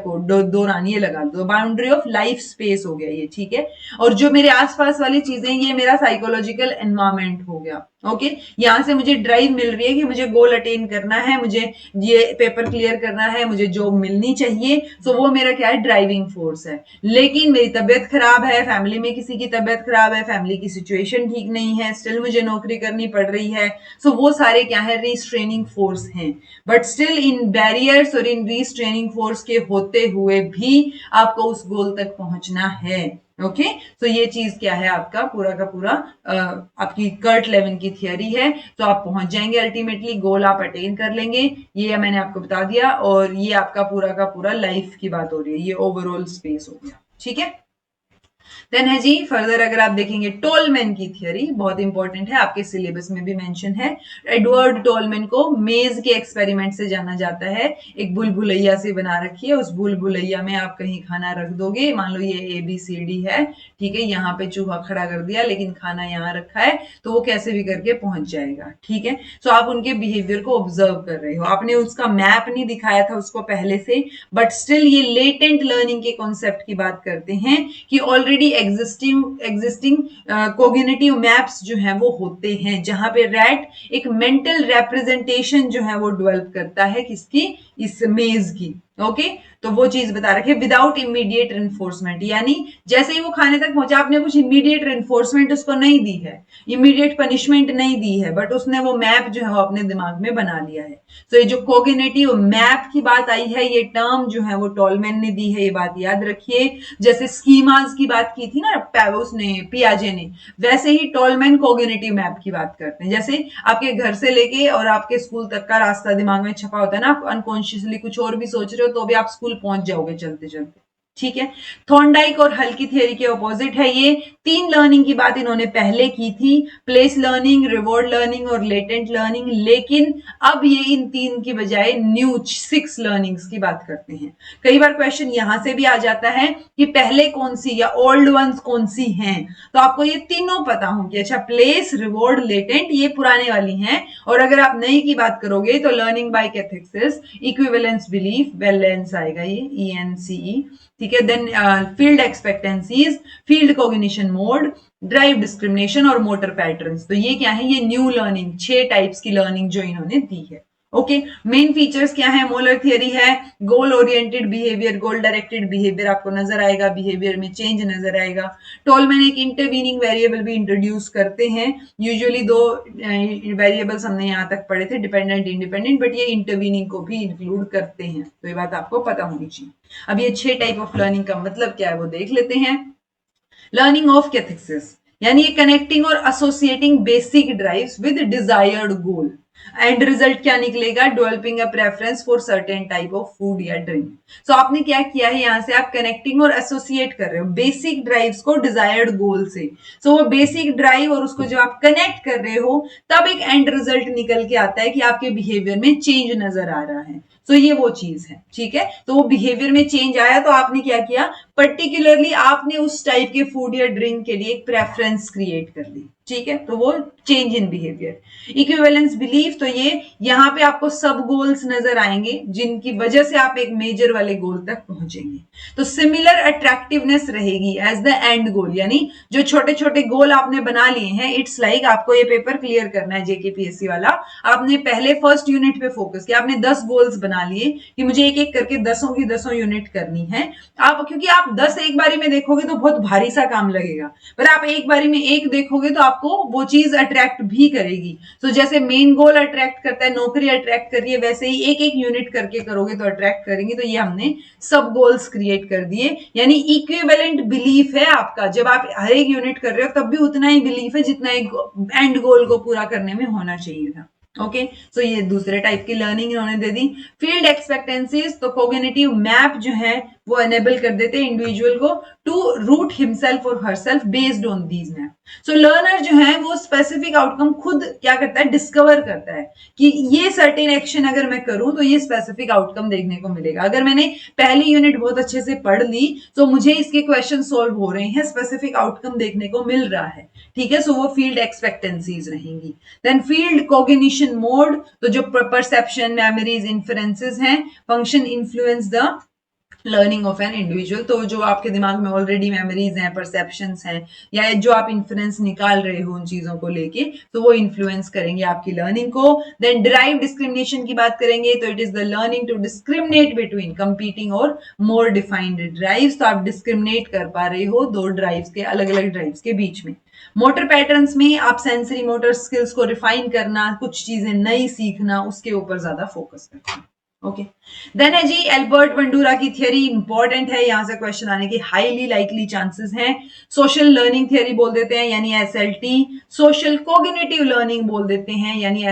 S1: दौरान, ये लगा दो बाउंड्री ऑफ लाइफ स्पेस हो गया ये, ठीक है। और जो मेरे आसपास वाली चीजें ये मेरा साइकोलॉजिकल एनवायरमेंट हो गया। ओके, यहां से मुझे ड्राइव मिल रही है कि मुझे गोल अटेन करना है, मुझे ये पेपर क्लियर करना है, मुझे जॉब मिलनी चाहिए। सो वो मेरा क्या है, ड्राइविंग फोर्स है। लेकिन मेरी तबीयत खराब है, फैमिली में किसी की तबीयत खराब है, फैमिली की सिचुएशन ठीक नहीं है, स्टिल मुझे नौकरी करनी पड़ रही है। सो वो सारे क्या है, रिस्ट्रेनिंग फोर्स हैं। बट स्टिल इन बैरियर्स और इन रिस्ट्रेनिंग फोर्स के होते हुए भी आपको उस गोल तक पहुंचना है। ओके, तो ये चीज क्या है, आपका पूरा का पूरा आपकी कर्ट लेविन की थियरी है। तो आप पहुंच जाएंगे अल्टीमेटली, गोल आप अटेन कर लेंगे, ये मैंने आपको बता दिया। और ये आपका पूरा का पूरा लाइफ की बात हो रही है, ये ओवरऑल स्पेस हो गया, ठीक है। देन है जी फर्दर अगर आप देखेंगे टोलमैन की थियरी, बहुत इंपॉर्टेंट है, आपके सिलेबस में भी मेंशन है। एडवर्ड टोलमैन को मेज के एक्सपेरिमेंट से जाना जाता है। एक भूल-भुलैया से बना रखी है, उस भूल-भुलैया में आप कहीं खाना रख दोगे, मान लो ये ABCD है, ठीक है। यहाँ पे चूहा खड़ा कर दिया लेकिन खाना यहाँ रखा है, तो वो कैसे भी करके पहुंच जाएगा, ठीक है। सो आप उनके बिहेवियर को ऑब्जर्व कर रहे हो, आपने उसका मैप नहीं दिखाया था उसको पहले से, बट स्टिल ये लेटेंट लर्निंग के कॉन्सेप्ट की बात करते हैं कि ऑलरेडी एग्जिस्टिंग कोग्निटिव मैप्स जो हैं वो होते हैं, जहां पे रैट एक मेंटल रिप्रेजेंटेशन जो है वो डेवलप करता है किसकी, इस मेज की। ओके, तो वो चीज बता रखे विदाउट इमीडिएट रेनफोर्समेंट, यानी जैसे ही वो खाने तक पहुंचा आपने कुछ इमीडिएट रेनफोर्समेंट उसको नहीं दी है, इमीडिएट पनिशमेंट नहीं दी है, बट उसने वो मैप जो है वो अपने दिमाग में बना लिया है। तो ये जो कोग्निटिव मैप की बात आई है, ये टर्म जो है वो टोलमैन ने दी है, ये बात याद रखिए। जैसे स्कीमास की बात की थी ना उसने, पियाजे ने, वैसे ही टोलमैन कोग्निटिव मैप की बात करते हैं। जैसे आपके घर से लेके और आपके स्कूल तक का रास्ता दिमाग में छपा होता है ना, आप अनकॉन्शियसली कुछ और भी सोच रहे हो तो भी आप स्कूल पहुंच जाओगे चलते चलते, ठीक है। थॉर्नडाइक और हल की थियरी के ऑपोजिट है ये। 3 लर्निंग की बात इन्होंने पहले की थी, प्लेस लर्निंग, रिवॉर्ड लर्निंग और लेटेंट लर्निंग, लेकिन अब ये इन 3 की बजाय न्यू 6 लर्निंग्स की बात करते हैं। कई बार क्वेश्चन यहां से भी आ जाता है कि पहले कौन सी या ओल्ड वंस कौन सी हैं, तो आपको ये तीनों पता हो कि अच्छा प्लेस, रिवॉर्ड, लेटेंट ये पुराने वाली हैं। और अगर आप नई की बात करोगे तो learning by cathexis, equivalence belief, valence आएगा ये ENCE, ठीक है। Then field expectancies, field cognition mode, drive discrimination और मोटर पैटर्न्स। तो ये क्या है, ये न्यू लर्निंग, 6 टाइप्स की लर्निंग जो इन्होंने दी है। ओके, मेन फीचर्स क्या है, मोलर थियरी है, गोल ओरिएंटेड बिहेवियर, गोल डायरेक्टेड बिहेवियर आपको नजर आएगा, बिहेवियर में चेंज नजर आएगा। टोलमैन एक इंटरवीनिंग वेरिएबल भी इंट्रोड्यूस करते हैं। यूजुअली 2 वेरिएबल्स हमने यहां तक पढ़े थे, डिपेंडेंट, इंडिपेंडेंट, बट ये इंटरवीनिंग को भी इंक्लूड करते हैं, तो ये बात आपको पता होनी चाहिए। अब ये 6 टाइप ऑफ लर्निंग का मतलब क्या है वो देख लेते हैं। लर्निंग ऑफ कैथेक्सिस, यानी कनेक्टिंग और associating basic drives with desired goal, and result क्या निकलेगा, developing a preference for certain type of food या ड्रिंक। सो आपने क्या किया है, यहां से आप कनेक्टिंग और एसोसिएट कर रहे हो बेसिक ड्राइव्स को डिजायर्ड गोल से। सो वो बेसिक ड्राइव और उसको जब आप कनेक्ट कर रहे हो तब एक एंड रिजल्ट निकल के आता है कि आपके बिहेवियर में चेंज नजर आ रहा है। सो ये वो चीज है, ठीक है। तो वो बिहेवियर में चेंज आया तो आपने क्या किया, पर्टिकुलरली आपने उस टाइप के फूड या ड्रिंक के लिए एक प्रेफरेंस क्रिएट कर ली, ठीक है। तो वो change in behaviour. Equivalence belief, तो ये यहां पे आपको सब गोल्स नजर आएंगे जिनकी वजह से आप एक मेजर वाले गोल तक पहुंचेंगे। तो सिमिलर अट्रैक्टिवनेस रहेगी एज द एंड गोल, यानी जो छोटे छोटे गोल आपने बना लिए हैं, इट्स लाइक आपको ये पेपर क्लियर करना है JKPSC वाला, आपने पहले फर्स्ट यूनिट पे फोकस किया, आपने 10 गोल्स बना लिए कि मुझे एक एक करके 10 की 10 यूनिट करनी है। आप क्योंकि आप 10 एक बारी में देखोगे तो बहुत भारी सा काम लगेगा, पर आप एक बारी में एक देखोगे तो आपको वो चीज अट्रैक्ट भी करेगी। तो जैसे मेन गोल अट्रैक्ट करता है, नौकरी अट्रैक्ट कर रही है, वैसे ही एक एक यूनिट करके करोगे तो अट्रैक्ट करेंगे। तो ये हमने सब गोल्स क्रिएट कर दिए, यानी इक्विवेलेंट बिलीफ है आपका। जब आप हर एक यूनिट कर रहे हो तब भी उतना ही बिलीफ है जितना एक एंड गोल को पूरा करने में होना चाहिए था। ओके, सो ये दूसरे टाइप की लर्निंग इन्होंने दे दी। फील्ड एक्सपेक्टेंसीज, तो कोग्निटिव मैप जो है वो एनेबल कर देते हैं इंडिविजुअल को टू रूट हिमसेल्फ और herself based on these map. So learner जो है वो स्पेसिफिक आउटकम खुद क्या करता है, डिस्कवर करता है कि ये सर्टेन एक्शन अगर मैं करूं तो ये स्पेसिफिक आउटकम देखने को मिलेगा। अगर मैंने पहली यूनिट बहुत अच्छे से पढ़ ली तो मुझे इसके क्वेश्चन सोल्व हो रहे हैं, स्पेसिफिक आउटकम देखने को मिल रहा है। ठीक है, सो वो फील्ड एक्सपेक्टेंसीज रहेंगी। देन फील्ड कोग्निशन मोड, तो जो परसेप्शन, मेमोरीज, इन्फ्रेंसेस हैं, function influence the learning of an individual. तो जो आपके दिमाग में ऑलरेडी मेमोरीज हैं, परसेप्शंस हैं, या जो आप इन्फ्लुएंस निकाल रहे हो उन चीजों को लेके, तो वो इन्फ्लुएंस करेंगे आपकी लर्निंग को। देन डिराइव डिस्क्रिमिनेशन की बात करेंगे तो it is the learning to discriminate between competing और मोर डिफाइंड ड्राइव्स। तो आप डिस्क्रिमिनेट कर पा रहे हो दो ड्राइव्स के, अलग अलग ड्राइव्स के बीच में। मोटर पैटर्न्स में आप सेंसरी मोटर स्किल्स को रिफाइन करना, कुछ चीजें नई सीखना, उसके ऊपर ज्यादा फोकस करते हैं। ओके, देन है जी एल्बर्ट बंडूरा की थियरी, इंपॉर्टेंट है, यहां से क्वेश्चन आने के हाईली लाइकली चांसेस हैं। सोशल लर्निंग थियरी बोल देते हैं यानी एसएलटी, सोशल कोग्निटिव लर्निंग बोल देते हैं यानी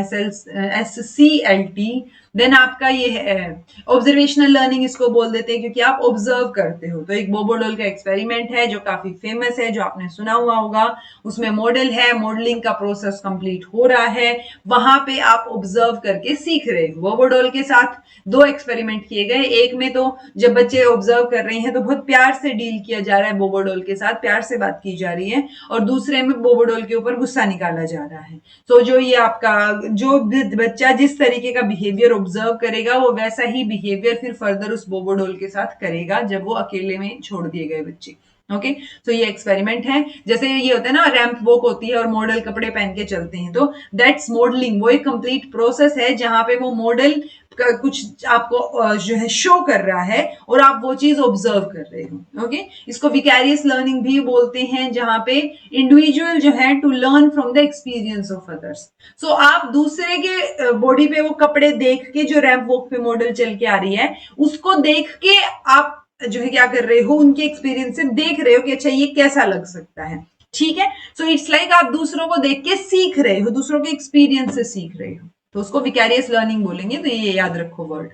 S1: एससीएलटी। देन आपका ये है ऑब्जर्वेशनल लर्निंग, इसको बोल देते हैं क्योंकि आप ऑब्जर्व करते हो। तो एक बोबोडोल का एक्सपेरिमेंट है जो काफी फेमस है, जो आपने सुना हुआ होगा। उसमें मॉडल है, मॉडलिंग का प्रोसेस कंप्लीट हो रहा है, वहां पे आप ऑब्जर्व करके सीख रहे हो। बोबोडोल के साथ दो एक्सपेरिमेंट किए गए, एक में तो जब बच्चे ऑब्जर्व कर रहे हैं तो बहुत प्यार से डील किया जा रहा है, बोबोडोल के साथ प्यार से बात की जा रही है, और दूसरे में बोबोडोल के ऊपर गुस्सा निकाला जा रहा है। तो जो ये आपका जो बच्चा जिस तरीके का बिहेवियर ऑब्जर्व करेगा वो वैसा ही बिहेवियर फिर फर्दर उस बोबोडोल के साथ करेगा जब वो अकेले में छोड़ दिए गए बच्चे। ओके, तो ये एक्सपेरिमेंट है। जैसे ये होता है ना, रैंप वॉक होती है और मॉडल कपड़े पहन के चलते हैं, तो दैट्स मॉडलिंग। वो एक कंप्लीट प्रोसेस है जहां पे वो मॉडल कुछ आपको जो है शो कर रहा है और आप वो चीज ऑब्जर्व कर रहे हो। ओके, इसको विकैरियस लर्निंग भी बोलते हैं, जहां पे इंडिविजुअल जो है to learn from the experience of others. So आप दूसरे के बॉडी पे वो कपड़े देख के, जो रैंप वॉक पे मॉडल चल के आ रही है, उसको देख के आप जो है क्या कर रहे हो, उनके एक्सपीरियंस से देख रहे हो कि अच्छा ये कैसा लग सकता है। ठीक है, सो इट्स लाइक आप दूसरों को देख के सीख रहे हो, दूसरों के एक्सपीरियंस से सीख रहे हो, तो उसको विकैरियस लर्निंग बोलेंगे। तो ये याद रखो वर्ड।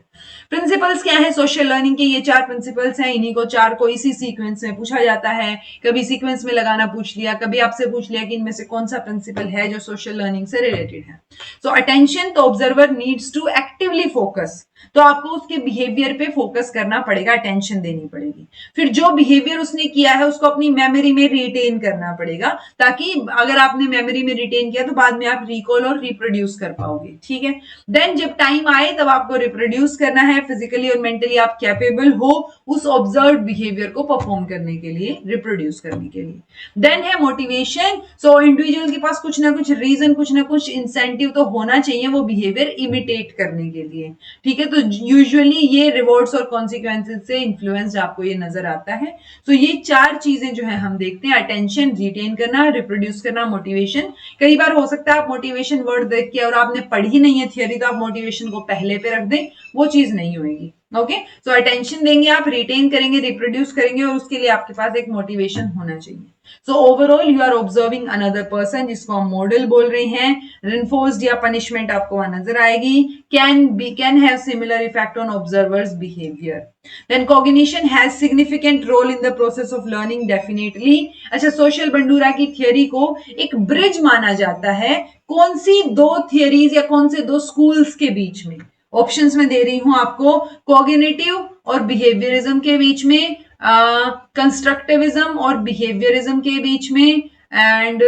S1: प्रिंसिपल्स क्या है सोशल लर्निंग के, ये 4 प्रिंसिपल्स हैं, इन्हीं को 4 को इसी सीक्वेंस में पूछा जाता है। कभी सीक्वेंस में लगाना पूछ लिया, कभी आपसे पूछ लिया कि इनमें से कौन सा प्रिंसिपल है जो सोशल लर्निंग से रिलेटेड है। सो अटेंशन, तो observer needs to actively focus, तो आपको उसके बिहेवियर पे फोकस करना पड़ेगा, अटेंशन देनी पड़ेगी। फिर जो बिहेवियर उसने किया है उसको अपनी मेमोरी में रिटेन करना पड़ेगा, ताकि अगर आपने मेमोरी में रिटेन किया तो बाद में आप रिकॉल और रिप्रोड्यूस कर पाओगे। ठीक है, देन जब टाइम आए तब आपको रिप्रोड्यूस करना है, फिजिकली और मेंटली आप कैपेबल हो उस ऑब्जर्व बिहेवियर को परफॉर्म करने के लिए, रिप्रोड्यूस करने के लिए। देन है मोटिवेशन, सो इंडिविजुअल के पास कुछ ना कुछ रीजन, कुछ ना कुछ इंसेंटिव तो होना चाहिए वो बिहेवियर इमिटेट करने के लिए। ठीक है, तो यूजुअली ये रिवॉर्ड्स और कॉन्सिक्वेंसेस से इन्फ्लुएंस्ड आपको ये नजर आता है। तो ये 4 चीजें जो है हम देखते हैं, अटेंशन, रिटेन करना, रिप्रोड्यूस करना, मोटिवेशन। कई बार हो सकता है आप मोटिवेशन वर्ड देख के और आपने पढ़ी नहीं है थियरी, तो आप मोटिवेशन को पहले पे रख दें, वो चीज नहीं होगी। ओके, सो अटेंशन देंगे आप, रिटेन करेंगे, रिप्रोड्यूस करेंगे, और उसके लिए आपके पास एक मोटिवेशन होना चाहिए। So overall you are observing another person, जिसको हम मॉडल बोल रहे हैं। रिनफोर्स्ड या पनिशमेंट आपको वहां नजर आएगी। Can have similar effect on observer's behaviour. Then cognition has significant role in the process of learning, definitely. अच्छा, सोशल बंडूरा की थियरी को एक ब्रिज माना जाता है, कौन सी 2 थियरीज या कौन से 2 स्कूल्स के बीच में? ऑप्शंस में दे रही हूं आपको, कॉग्निटिव और बिहेवियरिज्म के बीच में, कंस्ट्रक्टिविज्म और बिहेवियरिज्म के बीच में, एंड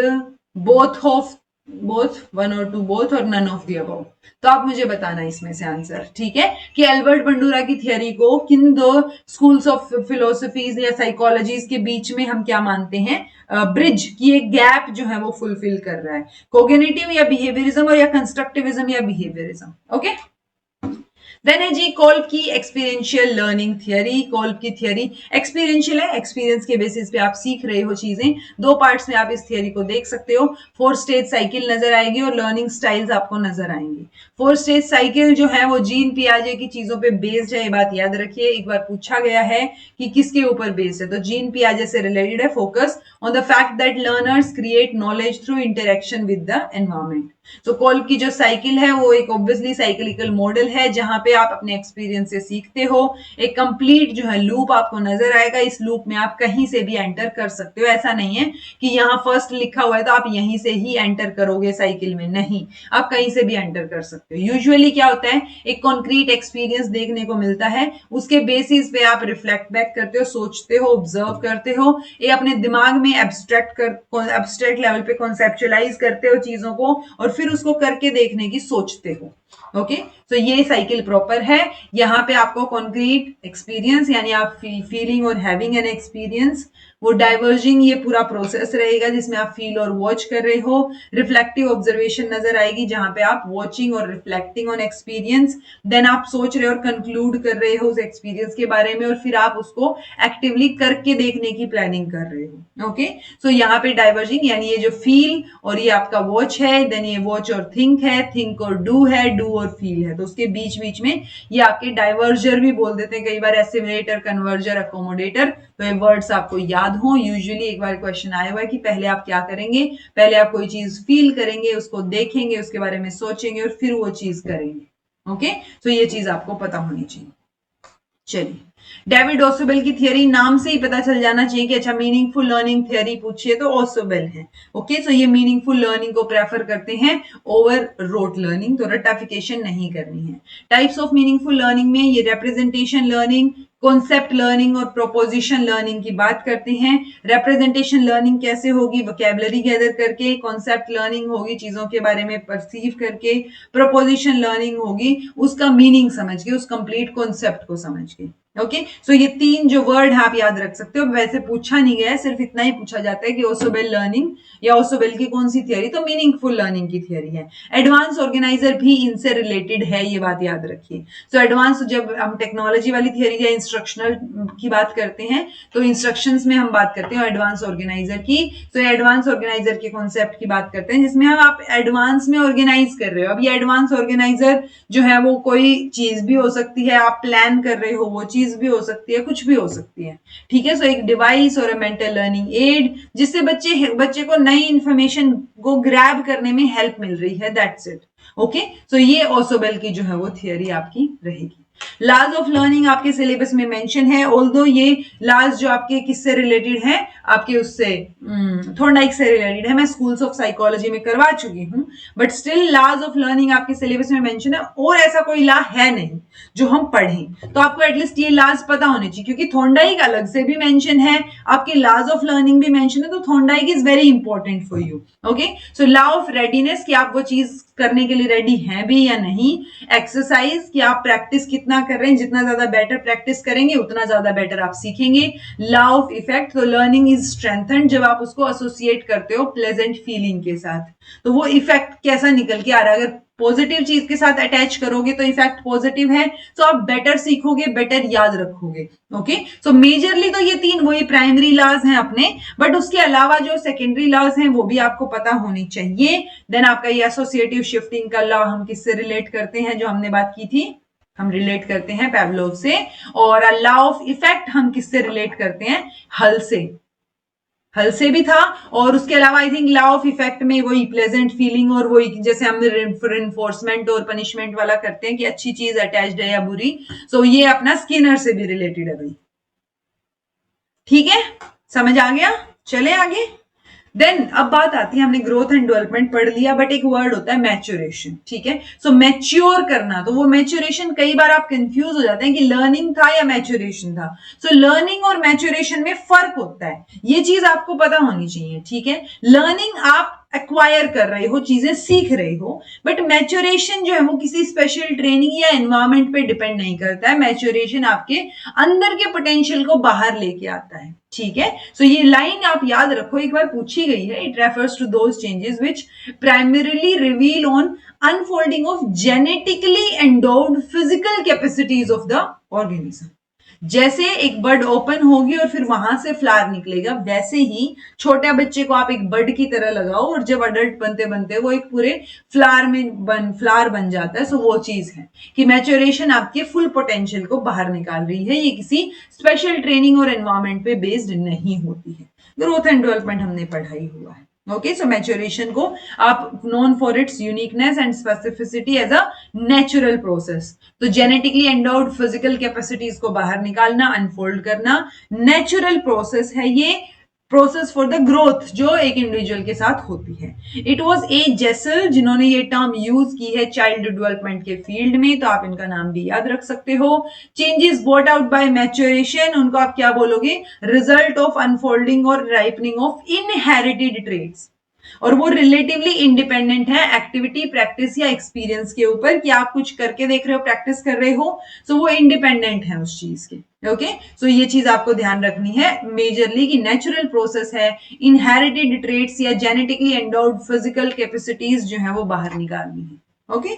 S1: बोथ ऑफ बोथ, 1 और 2 बोथ, और नन ऑफ द अबव। तो आप मुझे बताना इसमें से आंसर। ठीक है, कि एल्बर्ट बंडूरा की थियरी को किन 2 स्कूल्स ऑफ फिलोसफीज या साइकोलॉजीज के बीच में हम क्या मानते हैं, ब्रिज की एक गैप जो है वो फुलफिल कर रहा है, कॉग्निटिव या बिहेवियरिज्म, और या कंस्ट्रक्टिविज्म या बिहेवियरिज्म। ओके, देन है जी कोल्ब की एक्सपीरियंशियल लर्निंग थियरी। कोल्ब की थियरी एक्सपीरियंशियल है, एक्सपीरियंस के बेसिस पे आप सीख रहे हो चीजें। दो पार्ट्स में आप इस थियरी को देख सकते हो। 4 स्टेज साइकिल नजर आएगी और लर्निंग स्टाइल्स आपको नजर आएंगी। 4 स्टेज साइकिल जो है वो जीन पियाजे की चीजों पे बेस्ड है, ये बात याद रखिए। एक बार पूछा गया है कि किसके ऊपर बेस्ड है, तो जीन पियाजे से रिलेटेड है। Focus on the fact that learners create knowledge through interaction with the environment. तो कोल्ब की जो साइकिल है वो एक ऑब्वियसली साइक्लिकल मॉडल है, जहां पे आप अपने एक्सपीरियंस से सीखते हो। एक कंप्लीट जो है लूप आपको नजर आएगा। इस लूप में आप कहीं से भी एंटर कर सकते हो। ऐसा नहीं है कि यहाँ फर्स्ट लिखा हुआ है तो आप यहीं से ही एंटर करोगे साइकिल में, नहीं, आप कहीं से भी एंटर कर सकते हो। यूजुअली क्या होता है, एक कॉन्क्रीट एक्सपीरियंस देखने को मिलता है, उसके बेसिस पे आप रिफ्लेक्ट बैक करते हो, सोचते हो, ऑब्जर्व करते हो, ये अपने दिमाग में एब्स्ट्रैक्ट लेवल पे कॉन्सेप्चुअलाइज करते हो चीजों को, और फिर उसको करके देखने की सोचते हो। ओके, तो ये साइकिल प्रॉपर है। यहाँ पे आपको कॉन्क्रीट एक्सपीरियंस यानी आप फीलिंग और हैविंग एन एक्सपीरियंस, वो डाइवर्जिंग ये पूरा प्रोसेस रहेगा जिसमें आप फील और वॉच कर रहे हो। रिफ्लेक्टिव ऑब्जर्वेशन नजर आएगी जहां पे आप वॉचिंग और रिफ्लेक्टिंग ऑन एक्सपीरियंस, देन आप सोच रहे हो और कंक्लूड कर रहे हो उस एक्सपीरियंस के बारे में, और फिर आप उसको एक्टिवली करके देखने की प्लानिंग कर रहे हो। ओके, सो यहाँ पे डाइवर्जिंग यानी ये जो फील और ये आपका वॉच है, देन ये वॉच और थिंक है, थिंक और डू है, डू और फील है, तो उसके बीच बीच में ये आपके डाइवर्जर भी बोल देते हैं कई बार, एसिमुलेटर, कन्वर्जर, अकोमोडेटर। तो ये वर्ड्स आपको याद हो। यूजुअली एक बार क्वेश्चन आया हुआ है कि पहले आप क्या करेंगे, पहले आप कोई चीज फील करेंगे, उसको देखेंगे, उसके बारे में सोचेंगे और फिर वो चीज करेंगे। ओके, तो ये चीज आपको पता होनी चाहिए। चलिए, डेविड ओसोबेल की थियरी, नाम से ही पता चल जाना चाहिए कि अच्छा मीनिंगफुल लर्निंग थियरी पूछिए तो ओसोबेल है। ओके, सो ये मीनिंगफुल लर्निंग को प्रेफर करते हैं ओवर रोट लर्निंग, तो रटाफिकेशन नहीं करनी है। टाइप्स ऑफ मीनिंगफुल लर्निंग में ये रिप्रेजेंटेशन लर्निंग, कॉन्सेप्ट लर्निंग और प्रोपोजिशन लर्निंग की बात करते हैं। रिप्रेजेंटेशन लर्निंग कैसे होगी, वोकैबुलरी गैदर करके। कॉन्सेप्ट लर्निंग होगी चीजों के बारे में परसीव करके। प्रोपोजिशन लर्निंग होगी उसका मीनिंग समझ के, उस कंप्लीट कॉन्सेप्ट को समझ के। ओके, सो ये तीन जो वर्ड आप याद रख सकते हो। वैसे पूछा नहीं गया है, सिर्फ इतना ही पूछा जाता है कि ओसोबेल लर्निंग या ओसोबेल की कौन सी थियरी, तो मीनिंगफुल लर्निंग की थियरी है। एडवांस ऑर्गेनाइजर भी इनसे रिलेटेड है, ये बात याद रखिए। सो एडवांस, जब हम टेक्नोलॉजी वाली थियरी या इंस्ट्रक्शनल की बात करते हैं तो इंस्ट्रक्शंस में हम बात करते हैं एडवांस ऑर्गेनाइजर की। तो एडवांस ऑर्गेनाइजर के कॉन्सेप्ट की बात करते हैं जिसमें हम आप एडवांस में ऑर्गेनाइज कर रहे हो। अब ये एडवांस ऑर्गेनाइजर जो है वो कोई चीज भी हो सकती है, आप प्लान कर रहे हो वो चीज भी हो सकती है, कुछ भी हो सकती है। ठीक है, सो एक डिवाइस और मेंटल लर्निंग एड जिससे बच्चे को नई इंफॉर्मेशन को ग्रैब करने में हेल्प मिल रही है, दैट्स इट। ओके, सो ये ओसोबेल की जो है वो थियरी आपकी रहेगी। लॉज ऑफ लर्निंग आपके सिलेबस में मेंशन है, ऑल्दो ये लॉज जो आपके किससे रिलेटेड है, आपके उससे थॉर्नडाइक से रिलेटेड है, मैं स्कूल्स ऑफ साइकोलॉजी में करवा चुकी हूं, but still laws of learning आपके सिलेबस में मेंशन है, और ऐसा कोई लॉ है नहीं जो हम पढ़ें, तो आपको एटलीस्ट ये लॉज पता होने चाहिए, क्योंकि थॉर्नडाइक अलग से भी मेंशन है, आपके लॉज ऑफ लर्निंग भी मेंशन है, तो Thorndike is very important for you. Okay, so law of readiness कि आप वो चीज करने के लिए रेडी हैं भी या नहीं। एक्सरसाइज कि आप प्रैक्टिस कितना कर रहे हैं, जितना ज्यादा बेटर प्रैक्टिस करेंगे उतना ज्यादा बेटर आप सीखेंगे। लॉ ऑफ इफेक्ट, तो लर्निंग इज स्ट्रेंथन्ड जब आप उसको एसोसिएट करते हो प्लेजेंट फीलिंग के साथ, तो वो इफेक्ट कैसा निकल के आ रहा है, अगर पॉजिटिव चीज के साथ अटैच करोगे तो इफेक्ट पॉजिटिव है, तो आप बेटर सीखोगे, बेटर याद रखोगे। ओके, सो मेजरली तो ये तीन वही प्राइमरी लॉज हैं अपने, बट उसके अलावा जो सेकेंडरी लॉज हैं वो भी आपको पता होनी चाहिए। देन आपका ये एसोसिएटिव शिफ्टिंग का लॉ हम किससे रिलेट करते हैं, जो हमने बात की थी, हम रिलेट करते हैं पैवलोव से। और लॉ ऑफ इफेक्ट हम किससे रिलेट करते हैं, हल से भी था। और उसके अलावा I think law of effect में वही प्लेजेंट फीलिंग और वही जैसे हम रिइंफोर्समेंट और पनिशमेंट वाला करते हैं कि अच्छी चीज अटैच्ड है या बुरी, सो ये अपना स्किनर से भी रिलेटेड है भाई। ठीक है, समझ आ गया, चले आगे। देन अब बात आती है, हमने ग्रोथ एंड डेवलपमेंट पढ़ लिया, बट एक वर्ड होता है मैच्योरेशन। ठीक है, सो मैच्योर करना, तो वो मैच्योरेशन कई बार आप कंफ्यूज हो जाते हैं कि लर्निंग था या मैच्योरेशन था। सो लर्निंग और मैच्योरेशन में फर्क होता है, ये चीज आपको पता होनी चाहिए। ठीक है, लर्निंग आप एक्वायर कर रहे हो, चीजें सीख रहे हो। बट मैच्योरेशन जो है वो किसी स्पेशल ट्रेनिंग या एनवायरमेंट पे डिपेंड नहीं करता है। मैच्योरेशन आपके अंदर के पोटेंशियल को बाहर लेके आता है, ठीक है। सो ये लाइन आप याद रखो, एक बार पूछी गई है। It refers to those changes which primarily reveal on unfolding of genetically endowed physical capacities of the organism. जैसे एक बर्ड ओपन होगी और फिर वहां से फ्लावर निकलेगा, वैसे ही छोटे बच्चे को आप एक बर्ड की तरह लगाओ और जब अडल्ट बनते बनते वो एक पूरे फ्लावर बन जाता है। सो वो चीज है कि मैच्योरेशन आपके फुल पोटेंशियल को बाहर निकाल रही है। ये किसी स्पेशल ट्रेनिंग और एनवायरमेंट पे बेस्ड नहीं होती है। ग्रोथ एंड डेवलपमेंट हमने पढ़ाई हुआ है। ओके, सो मैच्योरेशन को आप known for its uniqueness and specificity as a natural process. तो जेनेटिकली एंडोव्ड फिजिकल कैपेसिटीज को बाहर निकालना, अनफोल्ड करना नेचुरल प्रोसेस है। ये प्रोसेस फॉर द ग्रोथ जो एक इंडिविजुअल के साथ होती है। इट वॉज ए जेसल जिन्होंने ये टर्म यूज की है चाइल्ड डेवलपमेंट के फील्ड में, तो आप इनका नाम भी याद रख सकते हो। Changes bought out by maturation, उनको आप क्या बोलोगे? रिजल्ट ऑफ अनफोल्डिंग और राइपनिंग ऑफ इनहेरिटेड ट्रेट्स। और वो रिलेटिवली इंडिपेंडेंट है एक्टिविटी, प्रैक्टिस या एक्सपीरियंस के ऊपर, कि आप कुछ करके देख रहे हो, प्रैक्टिस कर रहे हो, सो वो इंडिपेंडेंट है उस चीज के। ओके, सो ये चीज आपको ध्यान रखनी है मेजरली कि नेचुरल प्रोसेस है। इनहेरिटेड ट्रेट्स या जेनेटिकली एंडोव्ड फिजिकल कैपेसिटीज जो है वो बाहर निकालनी है। ओके,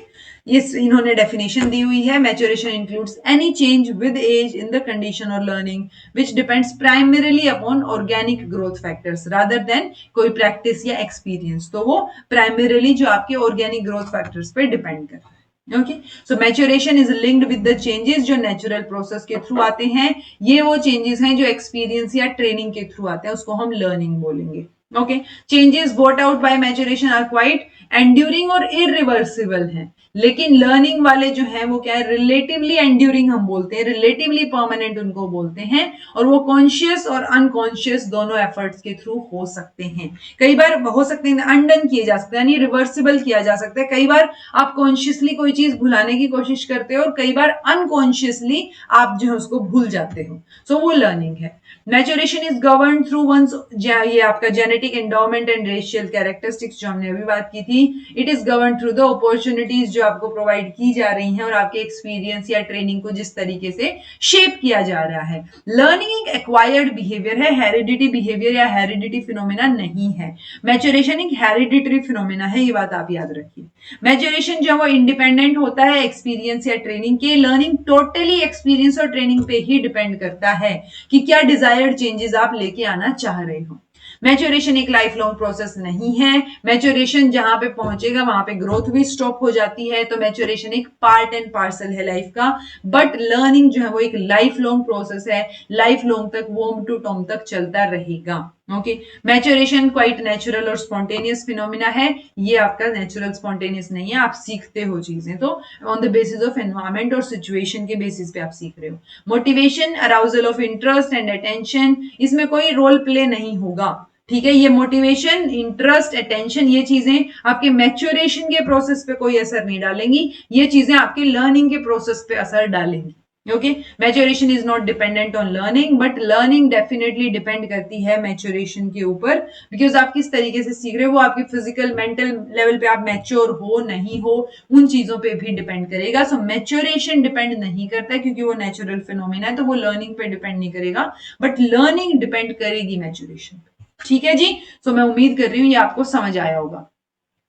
S1: ये इन्होंने डेफिनेशन दी हुई है। Maturation includes any change with age in the condition और learning which depends primarily upon organic growth factors rather than कोई प्रैक्टिस या एक्सपीरियंस। तो वो प्राइमरीली जो आपके ऑर्गेनिक ग्रोथ फैक्टर्स पे डिपेंड करता है। Okay, so maturation is linked with the changes जो नेचुरल प्रोसेस के थ्रू आते हैं। ये वो चेंजेस हैं जो एक्सपीरियंस या ट्रेनिंग के थ्रू आते हैं, उसको हम लर्निंग बोलेंगे। Okay, changes bought out by maturation are quite enduring और इरिवर्सिबल हैं, लेकिन लर्निंग वाले जो है वो क्या है? रिलेटिवली एंड्यूरिंग हम बोलते हैं, रिलेटिवली परमानेंट उनको बोलते हैं। और वो कॉन्शियस और अनकॉन्शियस दोनों एफर्ट्स के थ्रू हो सकते हैं। कई बार हो सकते हैं अनडन किए जा सकते हैं, यानी रिवर्सिबल किया जा सकता है। कई बार आप कॉन्शियसली कोई चीज भुलाने की कोशिश करते हो और कई बार अनकॉन्शियसली आप जो है उसको भूल जाते हो। सो वो लर्निंग है। Maturation is govern through once, ये आपका genetic endowment and racial characteristics जो हमने अभी बात की थी। It is govern through the opportunities जो आपको प्रोवाइड की जा रही हैं और आपके एक्सपीरियंस या ट्रेनिंग को जिस तरीके से शेप किया जा रहा है। लर्निंग एक एक्वायर्ड बिहेवियर है, हेरिडिटी बिहेवियर या हेरिडिटी फिनोमेना नहीं है। मैच्योरेशन एक हेरिडिटरी फिनोमेना है, ये बात आप याद रखिए। मैच्योरेशन जो वो इंडिपेंडेंट होता है एक्सपीरियंस या ट्रेनिंग के। लर्निंग टोटली एक्सपीरियंस और ट्रेनिंग पे ही डिपेंड करता है कि क्या डिजायर्ड चेंजेस आप लेके आना चाह रहे हो। मैच्योरेशन एक लाइफ लॉन्ग प्रोसेस नहीं है। मैच्योरेशन जहां पे पहुंचेगा वहां पे ग्रोथ भी स्टॉप हो जाती है। तो मैच्योरेशन एक पार्ट एंड पार्सल है लाइफ का। बट लर्निंग जो है वो एक लाइफ लॉन्ग प्रोसेस है, लाइफ लॉन्ग तक, वोम टू टॉम तक चलता रहेगा। ओके, मैच्योरेशन क्वाइट नेचुरल और स्पॉन्टेनियस फिनोमिना है। ये आपका नेचुरल स्पॉन्टेनियस नहीं है, आप सीखते हो चीजें तो on the basis of environment और सिचुएशन के बेसिस पे आप सीख रहे हो। Motivation, arousal of interest and attention, इसमें कोई रोल प्ले नहीं होगा। ठीक है, ये मोटिवेशन, इंटरेस्ट, अटेंशन, ये चीजें आपके मैच्योरेशन के प्रोसेस पे कोई असर नहीं डालेंगी। ये चीजें आपके लर्निंग के प्रोसेस पे असर डालेंगी। Okay, maturation is not dependent on learning, but learning definitely depend करती है मैच्योरेशन के ऊपर, बिकॉज आप किस तरीके से सीख रहे हो, वो आपकी फिजिकल मेंटल लेवल पे आप मैच्योर हो नहीं हो, उन चीजों पे भी डिपेंड करेगा। सो मैच्योरेशन डिपेंड नहीं करता क्योंकि वो नेचुरल फिनोमेना है, तो वो लर्निंग पे डिपेंड नहीं करेगा, बट लर्निंग डिपेंड करेगी मैच्योरेशन पे। ठीक है जी, सो मैं उम्मीद कर रही हूं ये आपको समझ आया होगा।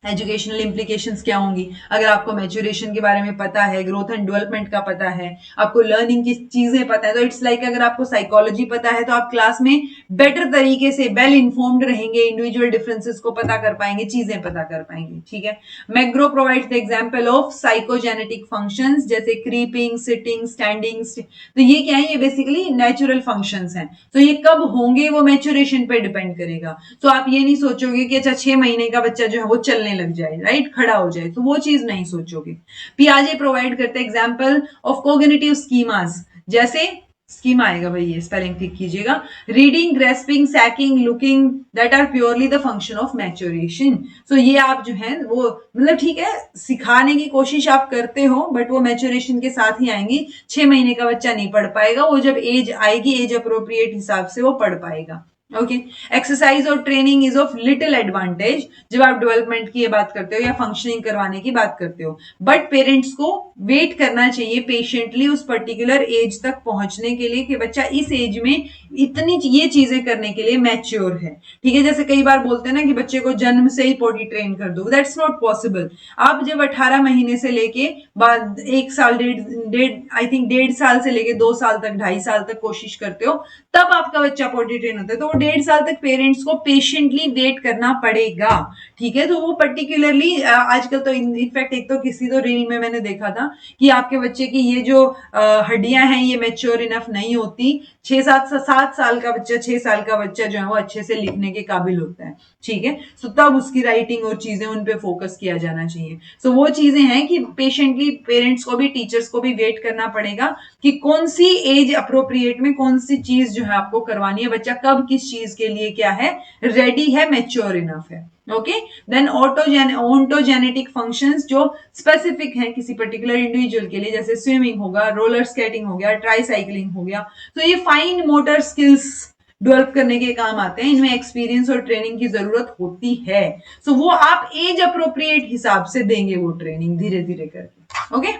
S1: एजुकेशनल इंप्लीकेशंस क्या होंगी अगर आपको मैच्योरेशन के बारे में पता है, ग्रोथ एंड डेवलपमेंट का पता है, आपको लर्निंग की चीजें पता है, तो इट्स लाइक अगर आपको साइकोलॉजी पता है तो आप क्लास में बेटर तरीके से वेल इन्फॉर्म्ड रहेंगे, इंडिविजुअल डिफरेंसेस को पता कर पाएंगे, चीजें पता कर पाएंगे। ठीक है, McGraw provides the example of psychogenetic functions जैसे क्रीपिंग, सिटिंग, स्टैंडिंग। तो ये क्या है? ये बेसिकली नेचुरल फंक्शंस हैं। तो ये कब होंगे वो मैच्योरेशन पे डिपेंड करेगा। तो आप ये नहीं सोचोगे कि अच्छा 6 महीने का बच्चा जो है वो चलने लग जाए, राइट, खड़ा हो जाए, तो वो चीज नहीं सोचोगे। पियाजे प्रोवाइड करते हैं एग्जांपल ऑफ कोग्निटिव स्कीमास, जैसे स्कीमा आएगा भाई, ये स्पेलिंग ठीक कीजिएगा, reading, grasping, sucking, looking, that are purely the function of maturation. So ये आप जो है वो मतलब ठीक है सिखाने की कोशिश आप करते हो, बट वो मैच्योरेशन के साथ ही आएंगी। 6 महीने का बच्चा नहीं पढ़ पाएगा, वो जब एज आएगी, एज अप्रोप्रिएट हिसाब से वो पढ़ पाएगा। ओके। एक्सरसाइज और training is of little advantage जब आप डेवलपमेंट की ये बात करते हो या फंक्शनिंग करवाने की बात करते हो, बट पेरेंट्स को वेट करना चाहिए पेशेंटली उस पर्टिकुलर एज तक पहुंचने के लिए कि बच्चा इस एज में इतनी ये चीजें करने के लिए मैच्योर है। ठीक है, जैसे कई बार बोलते हैं ना कि बच्चे को जन्म से ही पोटी ट्रेन कर दो, दैट्स नॉट पॉसिबल। आप जब 18 महीने से लेके बाद 1 साल, डेढ़ आई थिंक 1.5 साल से लेके 2 साल तक, 2.5 साल तक कोशिश करते हो, तब आपका बच्चा पोटी ट्रेन होता है। तो वो 1.5 साल तक पेरेंट्स को पेशेंटली वेट करना पड़ेगा। ठीक है, तो वो पर्टिकुलरली आजकल तो इनफैक्ट एक तो किसी तो रील में मैंने देखा था कि आपके बच्चे की ये जो हड्डियां हैं ये मेच्योर इनफ नहीं होती। 7 साल का बच्चा, 6 साल का बच्चा जो है वो अच्छे से लिखने के काबिल होता है। ठीक है, सो तब उसकी राइटिंग और चीजें उन पे फोकस किया जाना चाहिए। सो वो चीजें हैं कि पेशेंटली पेरेंट्स को भी, टीचर्स को भी वेट करना पड़ेगा कि कौन सी एज अप्रोप्रिएट में कौन सी चीज जो है आपको करवानी है, बच्चा कब किस चीज के लिए क्या है, रेडी है, मेच्योर इनफ है। ओके, देन ऑन्टोजेनेटिक फंक्शंस जो स्पेसिफिक हैं किसी पर्टिकुलर इंडिविजुअल के लिए, जैसे स्विमिंग होगा, रोलर स्केटिंग हो गया, ट्राईसाइक्लिंग हो गया। तो ये फाइन मोटर स्किल्स डेवलप करने के काम आते हैं, इनमें एक्सपीरियंस और ट्रेनिंग की जरूरत होती है। सो वो आप एज अप्रोप्रिएट हिसाब से देंगे वो ट्रेनिंग धीरे धीरे करके। ओके,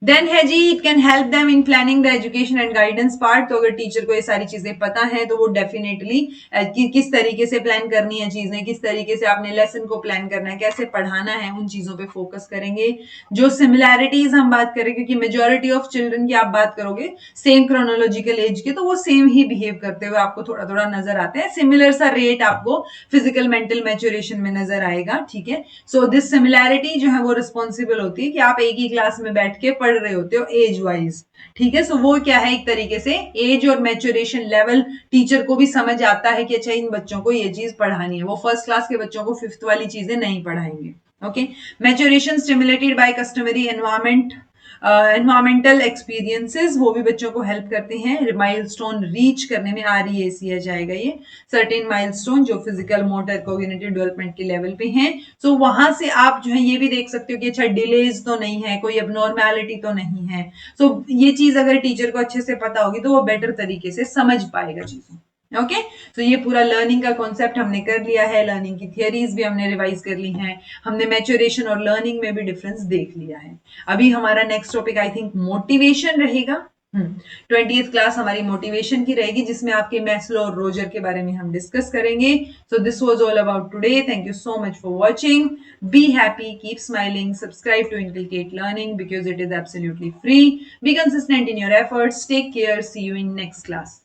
S1: देन है जी, it can help them in planning the education and guidance part. तो अगर टीचर को ये सारी चीजें पता है तो वो डेफिनेटली किस तरीके से प्लान करनी है चीजें, किस तरीके से आपने लेसन को प्लान करना है, कैसे पढ़ाना है, उन चीजों पे फोकस करेंगे। जो सिमिलैरिटीज हम बात करें, क्योंकि मेजोरिटी ऑफ चिल्ड्रन की आप बात करोगे सेम क्रोनोलॉजिकल एज के, तो वो सेम ही बिहेव करते हुए आपको थोड़ा थोड़ा नजर आते हैं। सिमिलर सा रेट आपको फिजिकल मेंटल मैच्योरेशन में नजर आएगा। ठीक है, सो दिस सिमिलैरिटी जो है वो रिस्पॉन्सिबल होती है कि आप एक ही क्लास में बैठ के पढ़ रहे होते हो एज वाइज। ठीक है, सो वो क्या है, एक तरीके से एज और मैच्योरेशन लेवल टीचर को भी समझ आता है कि अच्छा इन बच्चों को ये चीज पढ़ानी है। वो फर्स्ट क्लास के बच्चों को फिफ्थ वाली चीजें नहीं पढ़ाएंगे। Okay, maturation stimulated by customary environmental experiences, वो भी बच्चों को हेल्प करते हैं माइलस्टोन रीच करने में। REACH आएगा ये, सर्टेन माइलस्टोन जो फिजिकल मोटर कोग्निटिव डेवलपमेंट के लेवल पे हैं। सो वहां से आप जो है ये भी देख सकते हो कि अच्छा डिलेज तो नहीं है, कोई अबनॉर्मैलिटी तो नहीं है। सो ये चीज अगर टीचर को अच्छे से पता होगी तो वो बेटर तरीके से समझ पाएगा चीजों। ओके, तो ये पूरा लर्निंग का कॉन्सेप्ट हमने कर लिया है, लर्निंग की थियरीज भी हमने रिवाइज कर ली हैं, हमने मैच्योरेशन और लर्निंग में भी डिफरेंस देख लिया है। अभी हमारा next topic I think motivation रहेगा। 20th क्लास हमारी मोटिवेशन की रहेगी, जिसमें आपके मैस्लो और रोजर के बारे में हम डिस्कस करेंगे। So this was all about today. Thank you so much for watching. Be happy, keep smiling, subscribe to inculcate learning because it is absolutely free. Be consistent in your efforts, take care, see you in next class.